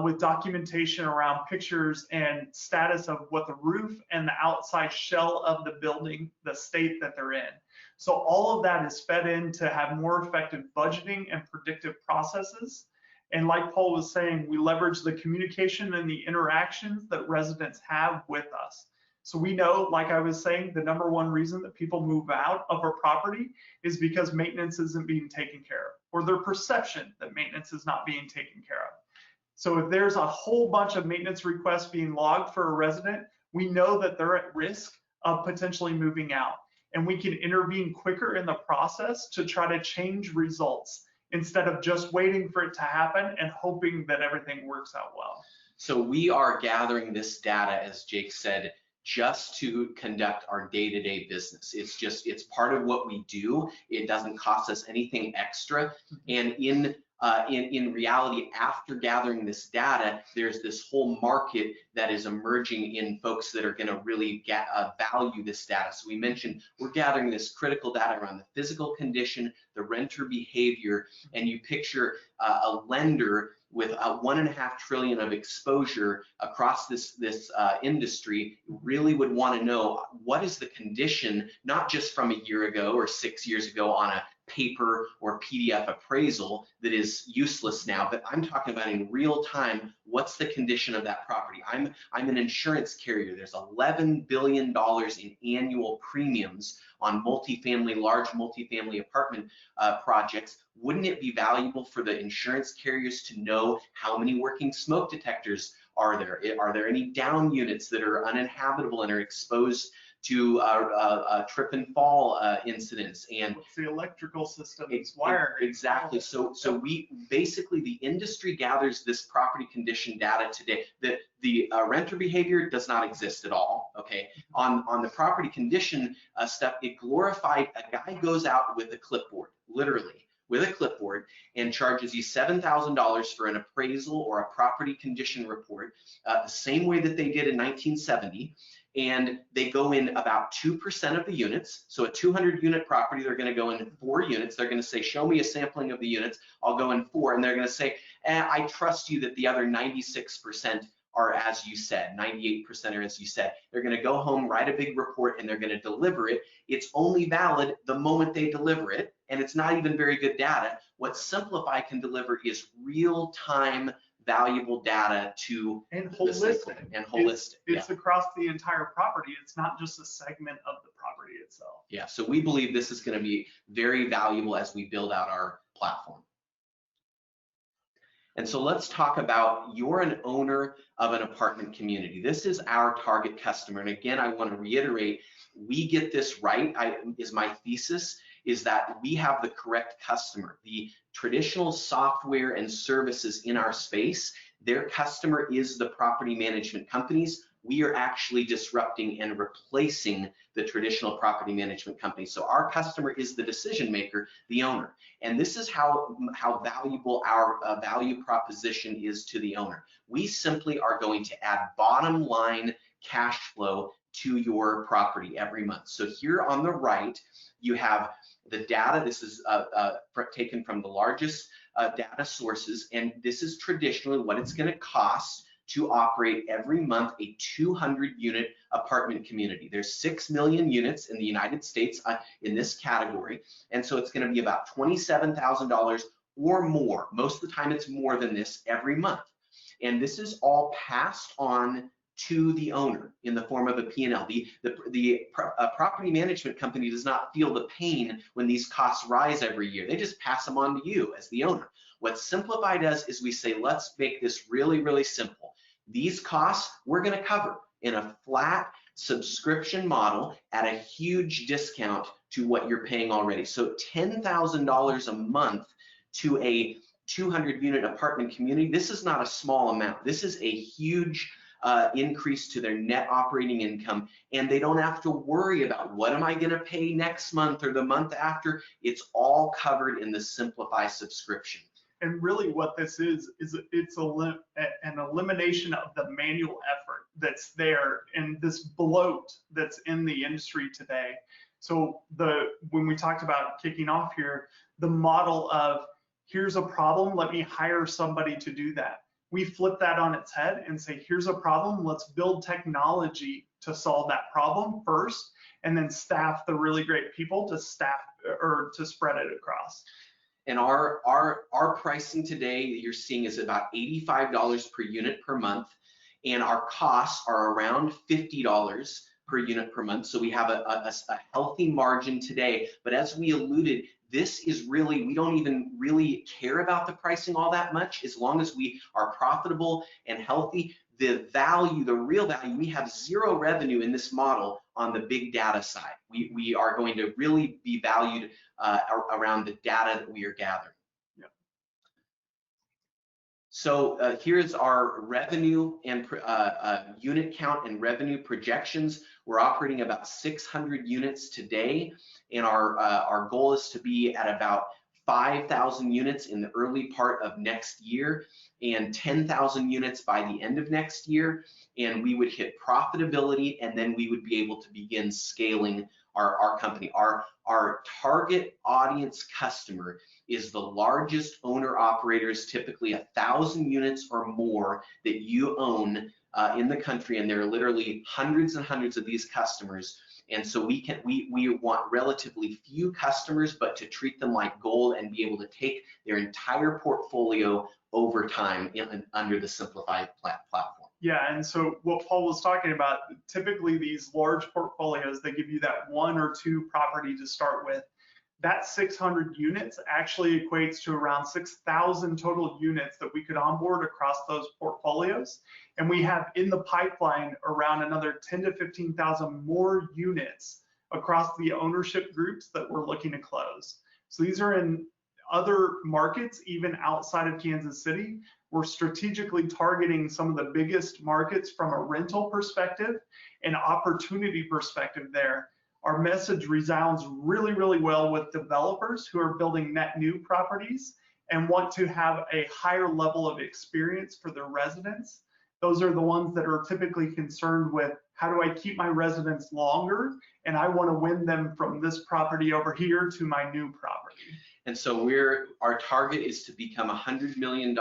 with documentation around pictures and status of what the roof and the outside shell of the building, the state that they're in. So all of that is fed in to have more effective budgeting and predictive processes. And like Paul was saying, we leverage the communication and the interactions that residents have with us. So we know, like I was saying, the number one reason that people move out of a property is because maintenance isn't being taken care of, or their perception that maintenance is not being taken care of. So if there's a whole bunch of maintenance requests being logged for a resident, we know that they're at risk of potentially moving out. And we can intervene quicker in the process to try to change results instead of just waiting for it to happen and hoping that everything works out well. So we are gathering this data, as Jake said, just to conduct our day-to-day business. It's part of what we do. It doesn't cost us anything extra. And in reality, after gathering this data, there's this whole market that is emerging in folks that are going to really value this data. So we mentioned we're gathering this critical data around the physical condition, the renter behavior, and you picture a lender with $1.5 trillion of exposure across this industry really would want to know what is the condition, not just from a year ago or 6 years ago on a paper or PDF appraisal that is useless now, but I'm talking about in real time, what's the condition of that property? I'm an insurance carrier. There's $11 billion in annual premiums on large multifamily apartment projects. Wouldn't it be valuable for the insurance carriers to know how many working smoke detectors are there? Are there any down units that are uninhabitable and are exposed to trip and fall incidents? And what's the electrical system, it's wired. Exactly. So we basically, the industry gathers this property condition data today. The renter behavior does not exist at all. Okay. On the property condition stuff, it glorified. A guy goes out with a clipboard, literally with a clipboard, and charges you $7,000 for an appraisal or a property condition report, the same way that they did in 1970. And they go in about 2% of the units. So a 200 unit property, they're going to go in 4 units. They're going to say, show me a sampling of the units. I'll go in 4. And they're going to say, I trust you that the other 96% are as you said, 98% are as you said. They're going to go home, write a big report, and they're going to deliver it. It's only valid the moment they deliver it, and it's not even very good data. What Simplifyy can deliver is real-time valuable data to holistic. It's across the entire property. It's not just a segment of the property itself. Yeah, so we believe this is going to be very valuable as we build out our platform. And so let's talk about, you're an owner of an apartment community. This is our target customer. And again, I want to reiterate, we get this right, is my thesis, is that we have the correct customer. The traditional software and services in our space, their customer is the property management companies. We are actually disrupting and replacing the traditional property management companies. So our customer is the decision maker, the owner. And this is how valuable our value proposition is to the owner. We simply are going to add bottom line cash flow to your property every month. So here on the right, you have the data. This is taken from the largest data sources, and this is traditionally what it's going to cost to operate every month a 200 unit apartment community. There's 6 million units in the United States in this category, and so it's going to be about $27,000 or more. Most of the time it's more than this every month. And this is all passed on to the owner in the form of a P&L. The property management company does not feel the pain when these costs rise every year. They just pass them on to you as the owner. What Simplifyy does is we say, let's make this really, really simple. These costs we're going to cover in a flat subscription model at a huge discount to what you're paying already. So $10,000 a month to a 200 unit apartment community, this is not a small amount. This is a huge increase to their net operating income, and they don't have to worry about what am I going to pay next month or the month after. It's all covered in the Simplifyy subscription. And really what this is it's an elimination of the manual effort that's there and this bloat that's in the industry today. So when we talked about kicking off here, the model of here's a problem, let me hire somebody to do that. We flip that on its head and say, here's a problem, let's build technology to solve that problem first, and then staff the really great people to staff or to spread it across. And our pricing today that you're seeing is about $85 per unit per month, and our costs are around $50 per unit per month. So we have a healthy margin today. But as we alluded, this is really, we don't even really care about the pricing all that much as long as we are profitable and healthy. The value, the real value, we have zero revenue in this model on the big data side. We are going to really be valued around the data that we are gathering. Yep. So here's our revenue and unit count and revenue projections. We're operating about 600 units today, and our goal is to be at about 5,000 units in the early part of next year and 10,000 units by the end of next year. And we would hit profitability, and then we would be able to begin scaling our company. Our target audience customer is the largest owner operators, typically 1,000 units or more that you own in the country, and there are literally hundreds and hundreds of these customers. And so we want relatively few customers, but to treat them like gold and be able to take their entire portfolio over time under the Simplifyy platform. Yeah, and so what Paul was talking about, typically these large portfolios, they give you that 1 or 2 property to start with. That 600 units actually equates to around 6,000 total units that we could onboard across those portfolios. And we have in the pipeline around another 10 to 15,000 more units across the ownership groups that we're looking to close. So these are in other markets, even outside of Kansas City. We're strategically targeting some of the biggest markets from a rental perspective and opportunity perspective there. Our message resounds really, really well with developers who are building net new properties and want to have a higher level of experience for their residents. Those are the ones that are typically concerned with, how do I keep my residents longer? And I want to win them from this property over here to my new property. And so our target is to become a $100 million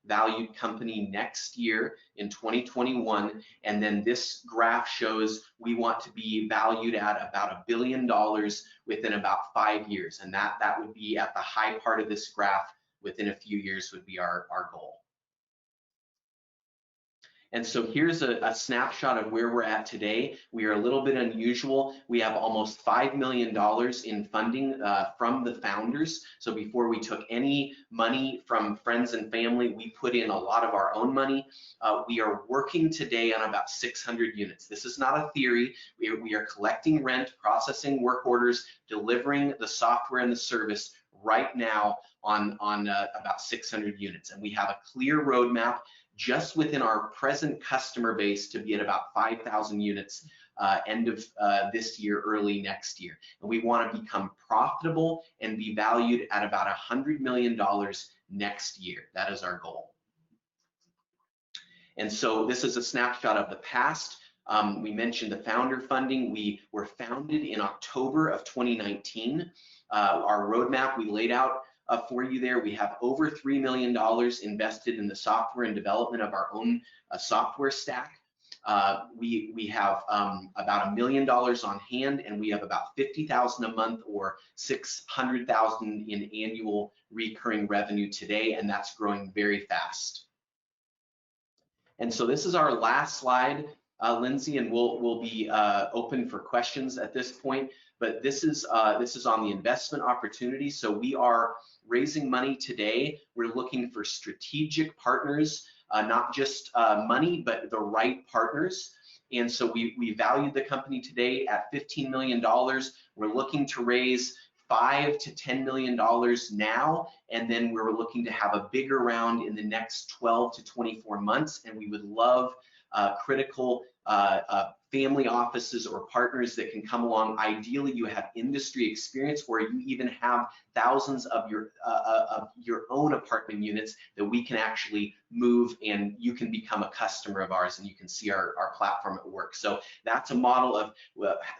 valued company next year in 2021. And then this graph shows we want to be valued at about $1 billion within about 5 years. And that would be at the high part of this graph. Within a few years would be our goal. And so here's a snapshot of where we're at today. We are a little bit unusual. We have almost $5 million in funding from the founders. So before we took any money from friends and family, we put in a lot of our own money. We are working today on about 600 units. This is not a theory. We are collecting rent, processing work orders, delivering the software and the service right now on about 600 units. And we have a clear roadmap just within our present customer base to be at about 5,000 units end of this year, early next year. And we want to become profitable and be valued at about $100 million next year. That is our goal. And so this is a snapshot of the past. We mentioned the founder funding. We were founded in October of 2019. Our roadmap we laid out for you there. We have over $3 million invested in the software and development of our own software stack. We have about $1 million on hand, and we have about $50,000 a month or $600,000 in annual recurring revenue today, and that's growing very fast. And so this is our last slide, Lindsay, and we'll be open for questions at this point. But this is on the investment opportunity. So we are raising money today. We're looking for strategic partners, not just money, but the right partners. And so we valued the company today at $15 million. We're looking to raise $5 to $10 million now, and then we're looking to have a bigger round in the next 12 to 24 months, and we would love critical family offices or partners that can come along. Ideally, you have industry experience where you even have thousands of your own apartment units that we can actually move, and you can become a customer of ours and you can see our platform at work. So that's a model of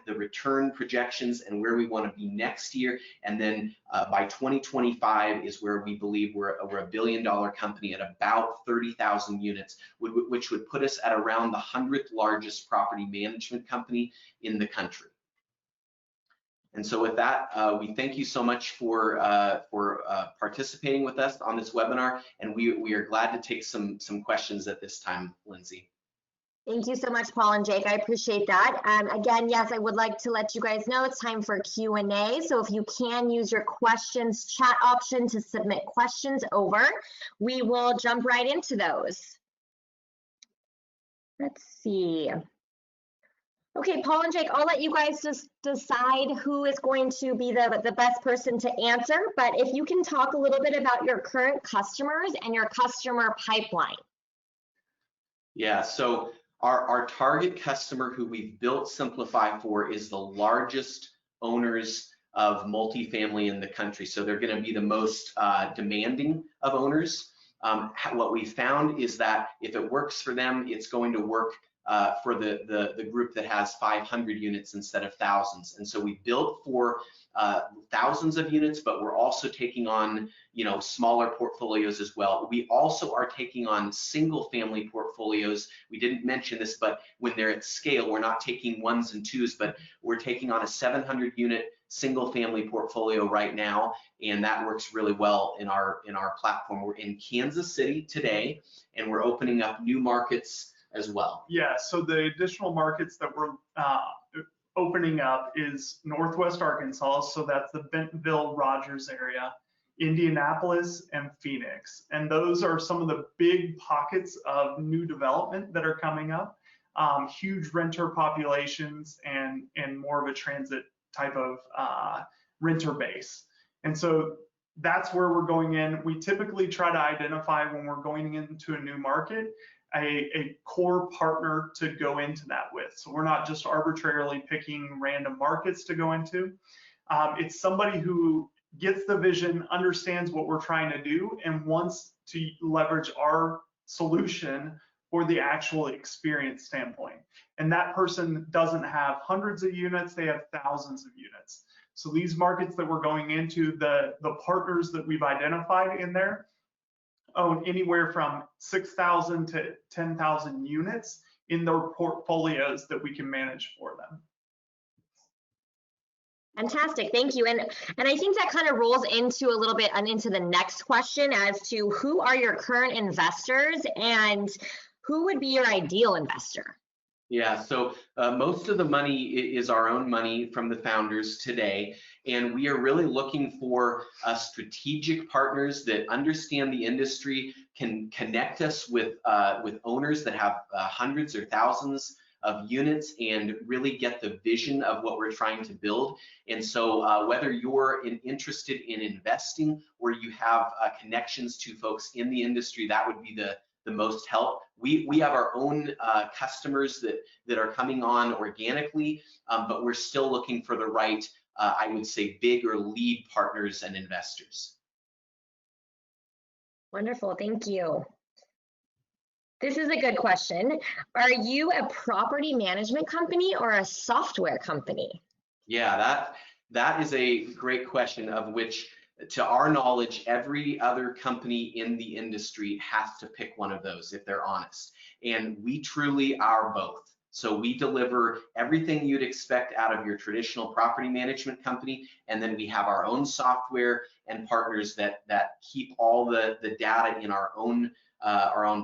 the return projections and where we want to be next year. And then by 2025 is where we believe we're a $1 billion company at about 30,000 units, which would put us at around the 100th largest property management company in the country. And so with that, we thank you so much for participating with us on this webinar, and we are glad to take some questions at this time, Lindsay. Thank you so much, Paul and Jake. I appreciate that. Again, yes, I would like to let you guys know it's time for Q&A. So if you can use your questions chat option to submit questions over, we will jump right into those. Let's see. Okay, Paul and Jake, I'll let you guys just decide who is going to be the best person to answer, but if you can talk a little bit about your current customers and your customer pipeline. Yeah, so our target customer who we've built Simplifyy for is the largest owners of multifamily in the country. So they're going to be the most demanding of owners. What we found is that if it works for them, it's going to work for the group that has 500 units instead of thousands. And so we built for thousands of units, but we're also taking on, smaller portfolios as well. We also are taking on single family portfolios. We didn't mention this, but when they're at scale, we're not taking ones and twos, but we're taking on a 700 unit single family portfolio right now, and that works really well in our platform. We're in Kansas City today, and we're opening up new markets as well. Yeah, so the additional markets that we're opening up is Northwest Arkansas, so that's the Bentonville, Rogers area, Indianapolis, and Phoenix. And those are some of the big pockets of new development that are coming up. Huge renter populations and more of a transit type of renter base. And so that's where we're going in. We typically try to identify when we're going into a new market a core partner to go into that with. So we're not just arbitrarily picking random markets to go into. It's somebody who gets the vision, understands what we're trying to do, and wants to leverage our solution for the actual experience standpoint. And that person doesn't have hundreds of units, they have thousands of units. So these markets that we're going into, the partners that we've identified in there own anywhere from 6,000 to 10,000 units in their portfolios that we can manage for them. Fantastic, thank you. And I think that kind of rolls into a little bit into the next question as to who are your current investors and who would be your ideal investor? Yeah, so most of the money is our own money from the founders today, and we are really looking for strategic partners that understand the industry, can connect us with owners that have hundreds or thousands of units and really get the vision of what we're trying to build. And so whether you're interested in investing or you have connections to folks in the industry, that would be the most help. We have our own customers that are coming on organically, but we're still looking for the right, I would say, big or lead partners and investors. Wonderful, thank you. This is a good question. Are you a property management company or a software company? Yeah, that is a great question, of which, to our knowledge, every other company in the industry has to pick one of those if they're honest. And we truly are both. So we deliver everything you'd expect out of your traditional property management company, and then we have our own software and partners that keep all the data in our own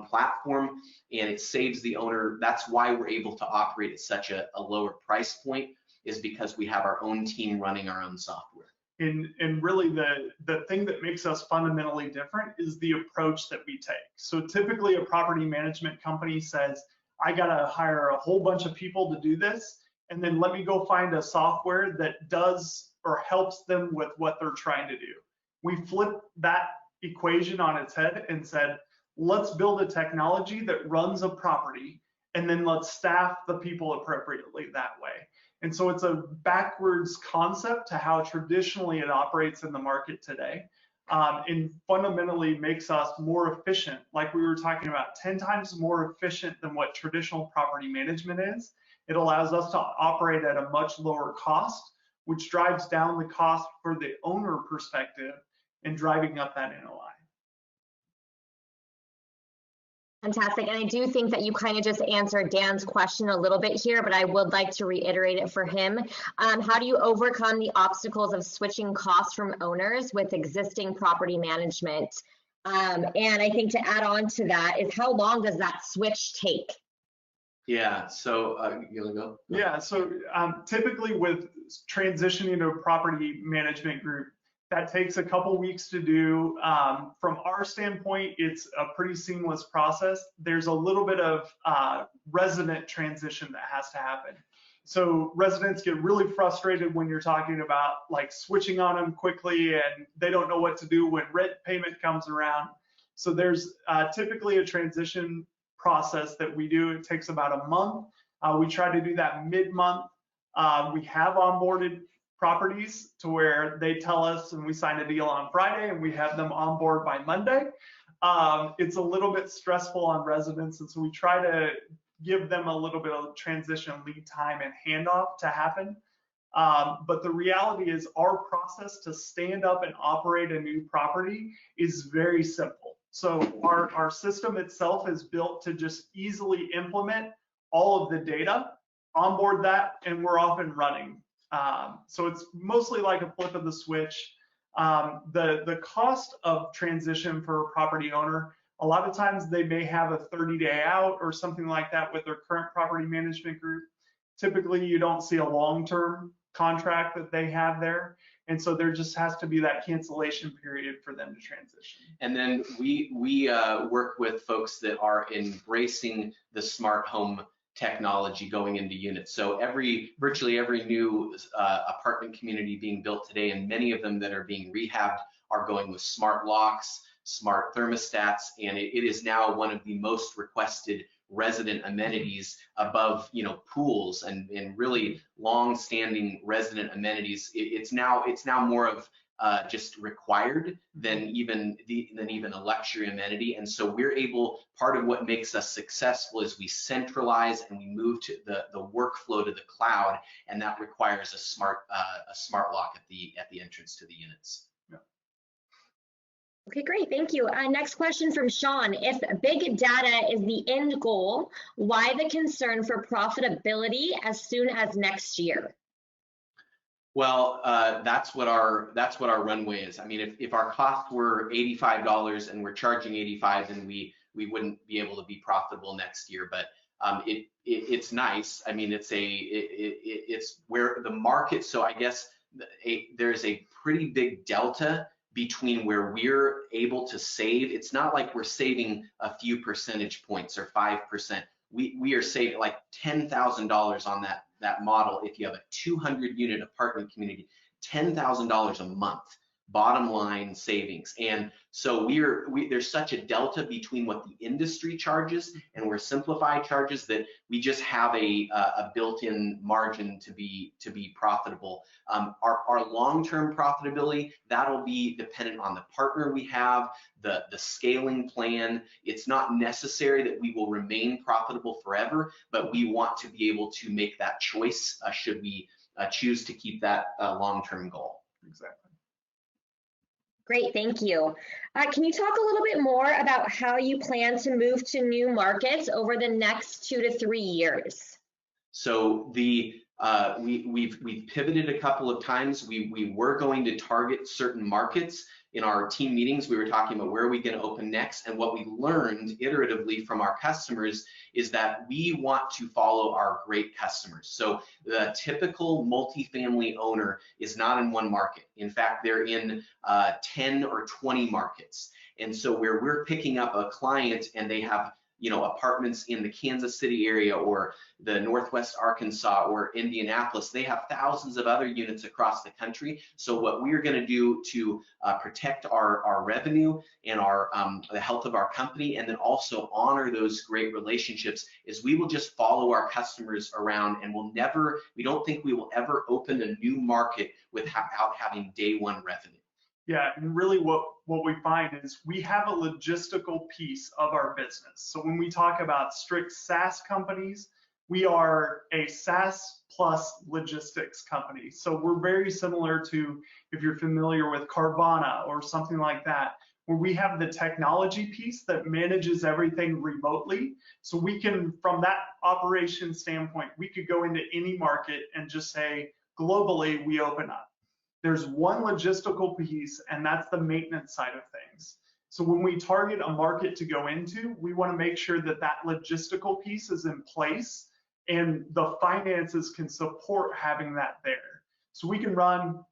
platform, and it saves the owner. That's why we're able to operate at such a lower price point, is because we have our own team running our own software. And really the thing that makes us fundamentally different is the approach that we take. So typically a property management company says, I gotta hire a whole bunch of people to do this, and then let me go find a software that does or helps them with what they're trying to do. We flipped that equation on its head and said, let's build a technology that runs a property, and then let's staff the people appropriately that way. And so it's a backwards concept to how traditionally it operates in the market today, and fundamentally makes us more efficient. Like we were talking about, 10 times more efficient than what traditional property management is. It allows us to operate at a much lower cost, which drives down the cost for the owner perspective and driving up that NOI. Fantastic. And I do think that you kind of just answered Dan's question a little bit here, but I would like to reiterate it for him. How do you overcome the obstacles of switching costs from owners with existing property management? And I think to add on to that is, how long does that switch take? Yeah, so you gonna go? Yeah, so typically with transitioning to a property management group, that takes a couple weeks to do. From our standpoint, it's a pretty seamless process. There's a little bit of resident transition that has to happen. So residents get really frustrated when you're talking about like switching on them quickly, and they don't know what to do when rent payment comes around. So there's typically a transition process that we do. It takes about a month. We try to do that mid-month. We have onboarded properties to where they tell us, and we sign a deal on Friday and we have them on board by Monday. It's a little bit stressful on residents, and so we try to give them a little bit of transition lead time and handoff to happen. But the reality is our process to stand up and operate a new property is very simple. So our system itself is built to just easily implement all of the data, onboard that, and we're off and running. So it's mostly like a flip of the switch. The cost of transition for a property owner, a lot of times they may have a 30-day out or something like that with their current property management group. Typically, you don't see a long-term contract that they have there. And so there just has to be that cancellation period for them to transition. And then we work with folks that are embracing the smart home technology going into units. So virtually every new apartment community being built today, and many of them that are being rehabbed, are going with smart locks, smart thermostats, and it is now one of the most requested resident amenities above, pools and really long-standing resident amenities. It's now more of just required than even a luxury amenity. And so we're able, part of what makes us successful is we centralize and we move to the workflow to the cloud, and that requires a smart lock at the entrance to the units. Okay, great, thank you. Next question from Sean. If big data is the end goal, why the concern for profitability as soon as next year? Well, that's what our runway is. I mean, if our costs were $85 and we're charging $85, then we wouldn't be able to be profitable next year. But it's nice. I mean, it's where the market. So I guess there's a pretty big delta between where we're able to save. It's not like we're saving a few percentage points or 5%. We are saving like $10,000 on that model. If you have a 200 unit apartment community, $10,000 a month bottom line savings. And so there's such a delta between what the industry charges and where Simplifyy charges that we just have a built-in margin to be profitable. Our long-term profitability, that'll be dependent on the partner we have, the scaling plan. It's not necessary that we will remain profitable forever, but we want to be able to make that choice should we choose to keep that long-term goal. Exactly. Great, thank you. Can you talk a little bit more about how you plan to move to new markets over the next 2 to 3 years? So we've pivoted a couple of times. We were going to target certain markets. In our team meetings, we were talking about where are we going to open next, and what we learned iteratively from our customers is that we want to follow our great customers. So the typical multifamily owner is not in one market. In fact, they're in 10 or 20 markets. And so where we're picking up a client and they have apartments in the Kansas City area or the Northwest Arkansas or Indianapolis. They have thousands of other units across the country. So what we're going to do to protect our revenue and the health of our company, and then also honor those great relationships, is we will just follow our customers around, and we don't think we will ever open a new market without having day one revenue. Yeah, and really what we find is we have a logistical piece of our business. So when we talk about strict SaaS companies, we are a SaaS plus logistics company. So we're very similar to, if you're familiar with Carvana or something like that, where we have the technology piece that manages everything remotely. So we can, from that operation standpoint, we could go into any market and just say, globally, we open up. There's one logistical piece, and that's the maintenance side of things. So when we target a market to go into, we want to make sure that that logistical piece is in place and the finances can support having that there. So we can run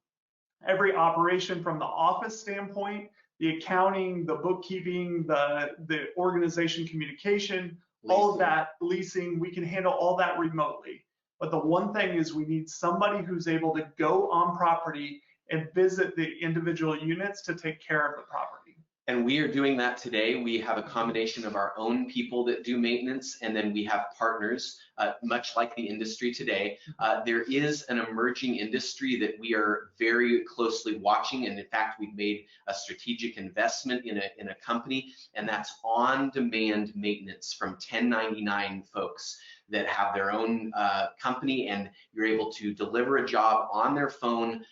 every operation from the office standpoint, the accounting, the bookkeeping, the organization communication, all of that, leasing, we can handle all that remotely. But the one thing is we need somebody who's able to go on property and visit the individual units to take care of the property. And we are doing that today. We have a combination of our own people that do maintenance, and then we have partners, much like the industry today. There is an emerging industry that we are very closely watching, and in fact, we've made a strategic investment in a company, and that's on-demand maintenance from 1099 folks that have their own company, and you're able to deliver a job on their phone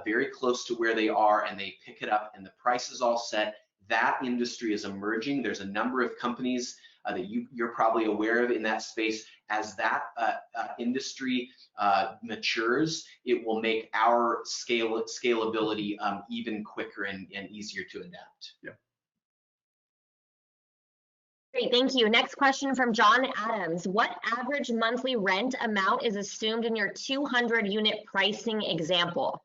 very close to where they are, and they pick it up, and the price is all set. That industry is emerging. There's a number of companies that you're probably aware of in that space. As that industry matures, it will make our scalability even quicker and easier to adapt. Yeah. Great, thank you. Next question from John Adams. What average monthly rent amount is assumed in your 200 unit pricing example?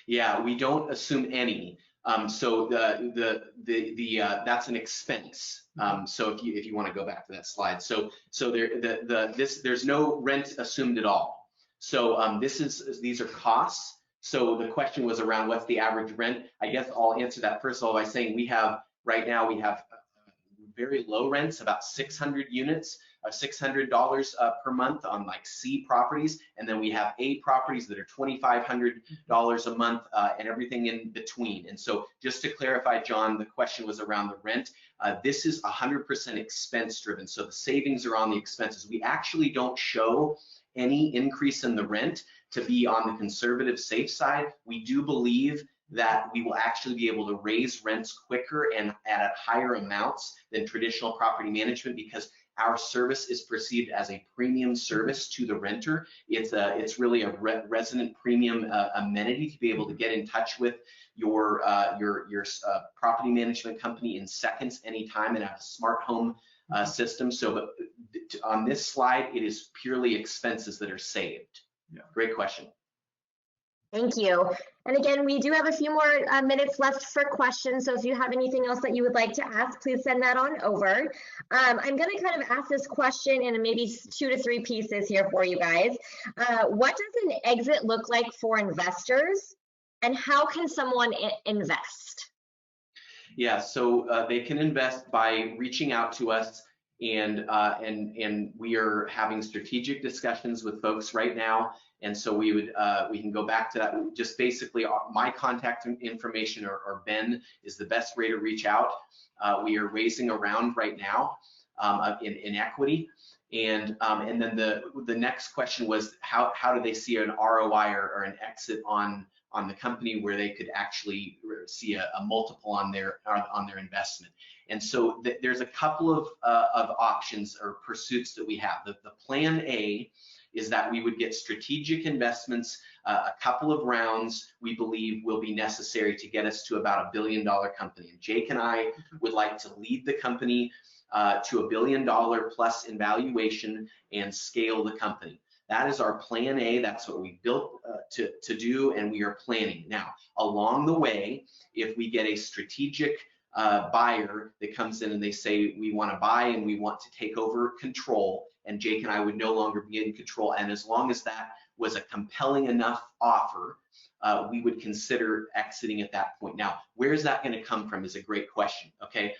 Yeah, we don't assume any. So that's an expense. So if you want to go back to that slide, so there's no rent assumed at all. So these are costs. So the question was around what's the average rent. I guess I'll answer that first of all by saying right now we have very low rents, about 600 units, $600 per month on like C properties, and then we have A properties that are $2,500 a month, and everything in between. And so just to clarify, John, the question was around the rent. This is 100% expense driven, so the savings are on the expenses. We actually don't show any increase in the rent to be on the conservative safe side. We do believe that we will actually be able to raise rents quicker and at higher amounts than traditional property management, because our service is perceived as a premium service to the renter. It's really a resident premium amenity to be able to get in touch with your property management company in seconds, anytime, and have a smart home system. So on this slide, it is purely expenses that are saved. Yeah. Great question. Thank you. And again, we do have a few more minutes left for questions. So if you have anything else that you would like to ask, please send that on over. I'm going to kind of ask this question in maybe 2 to 3 pieces here for you guys. What does an exit look like for investors, and how can someone invest? Yeah, so they can invest by reaching out to us, and we are having strategic discussions with folks right now. And so we can go back to that. Just basically, my contact information or Ben is the best way to reach out. We are raising a round right now in equity, and then the next question was how do they see an ROI or an exit on the company where they could actually see a multiple on their investment. And so there's a couple of options or pursuits that we have. The plan A is that we would get strategic investments. A couple of rounds we believe will be necessary to get us to about $1 billion company. And Jake and I would like to lead the company to $1 billion plus in valuation and scale the company. That is our plan A. That's what we built to do, and we are planning. Now, along the way, if we get a strategic buyer that comes in and they say, we want to buy and we want to take over control, and Jake and I would no longer be in control. And as long as that was a compelling enough offer, we would consider exiting at that point. Now, where is that going to come from is a great question, okay?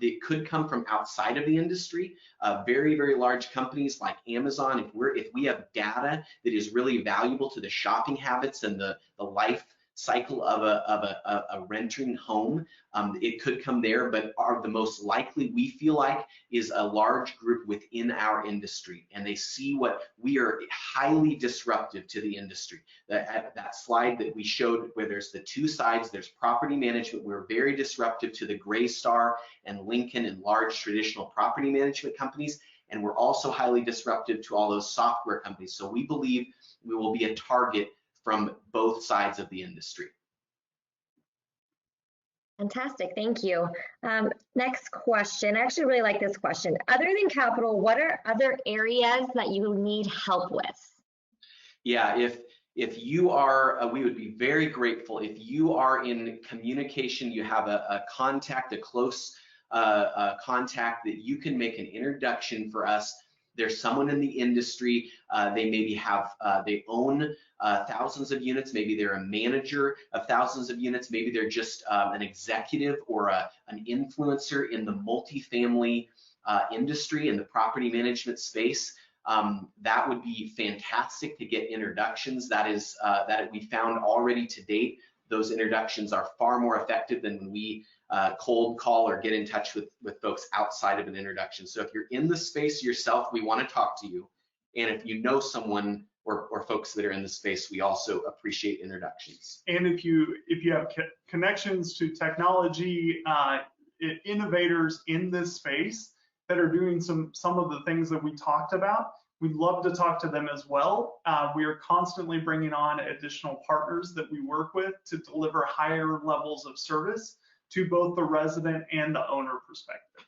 It could come from outside of the industry. Very, very large companies like Amazon, if we have data that is really valuable to the shopping habits and the life cycle of a renting home, it could come there, but the most likely we feel like is a large group within our industry, and they see what we are highly disruptive to the industry. That slide that we showed where there's the two sides, there's property management, we're very disruptive to the Greystar and Lincoln and large traditional property management companies, and we're also highly disruptive to all those software companies. So we believe we will be a target from both sides of the industry. Fantastic, thank you. Next question, I actually really like this question. Other than capital, what are other areas that you need help with? Yeah, if you are, we would be very grateful if you are in communication, you have a contact, a close contact that you can make an introduction for us. There's someone in the industry, they maybe they own thousands of units, maybe they're a manager of thousands of units, maybe they're just an executive or an influencer in the multifamily industry, in the property management space. That would be fantastic to get introductions. That we found already to date, those introductions are far more effective than when we cold call or get in touch with folks outside of an introduction. So if you're in the space yourself, we want to talk to you. And if you know someone or folks that are in the space, we also appreciate introductions. And if you have connections to technology innovators in this space that are doing some of the things that we talked about, we'd love to talk to them as well. We are constantly bringing on additional partners that we work with to deliver higher levels of service to both the resident and the owner perspective.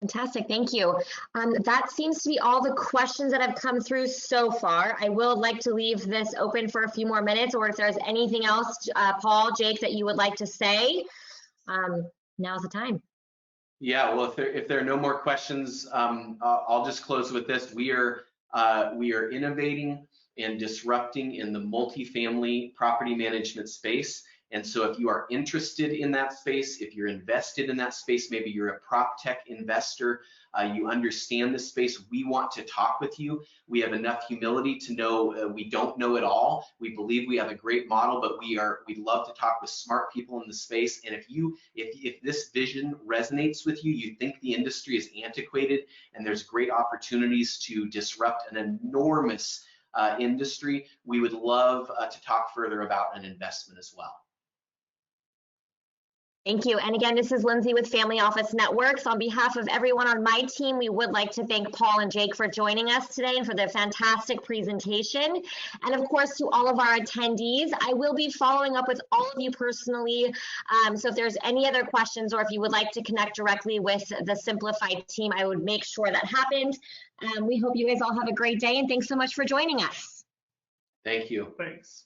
Fantastic, thank you. That seems to be all the questions that have come through so far. I will like to leave this open for a few more minutes, or if there's anything else, Paul, Jake, that you would like to say, now's the time. Yeah, well, if there are no more questions, I'll just close with this. We are innovating and disrupting in the multifamily property management space. And so if you are interested in that space, if you're invested in that space, maybe you're a prop tech investor, you understand the space, we want to talk with you. We have enough humility to know we don't know it all. We believe we have a great model, but we'd love to talk with smart people in the space. And if this vision resonates with you, you think the industry is antiquated and there's great opportunities to disrupt an enormous industry, we would love to talk further about an investment as well. Thank you. And again, this is Lindsay with Family Office Networks. On behalf of everyone on my team, we would like to thank Paul and Jake for joining us today and for the fantastic presentation. And of course, to all of our attendees, I will be following up with all of you personally. So if there's any other questions or if you would like to connect directly with the Simplifyy team, I would make sure that happened. We hope you guys all have a great day, and thanks so much for joining us. Thank you. Thanks.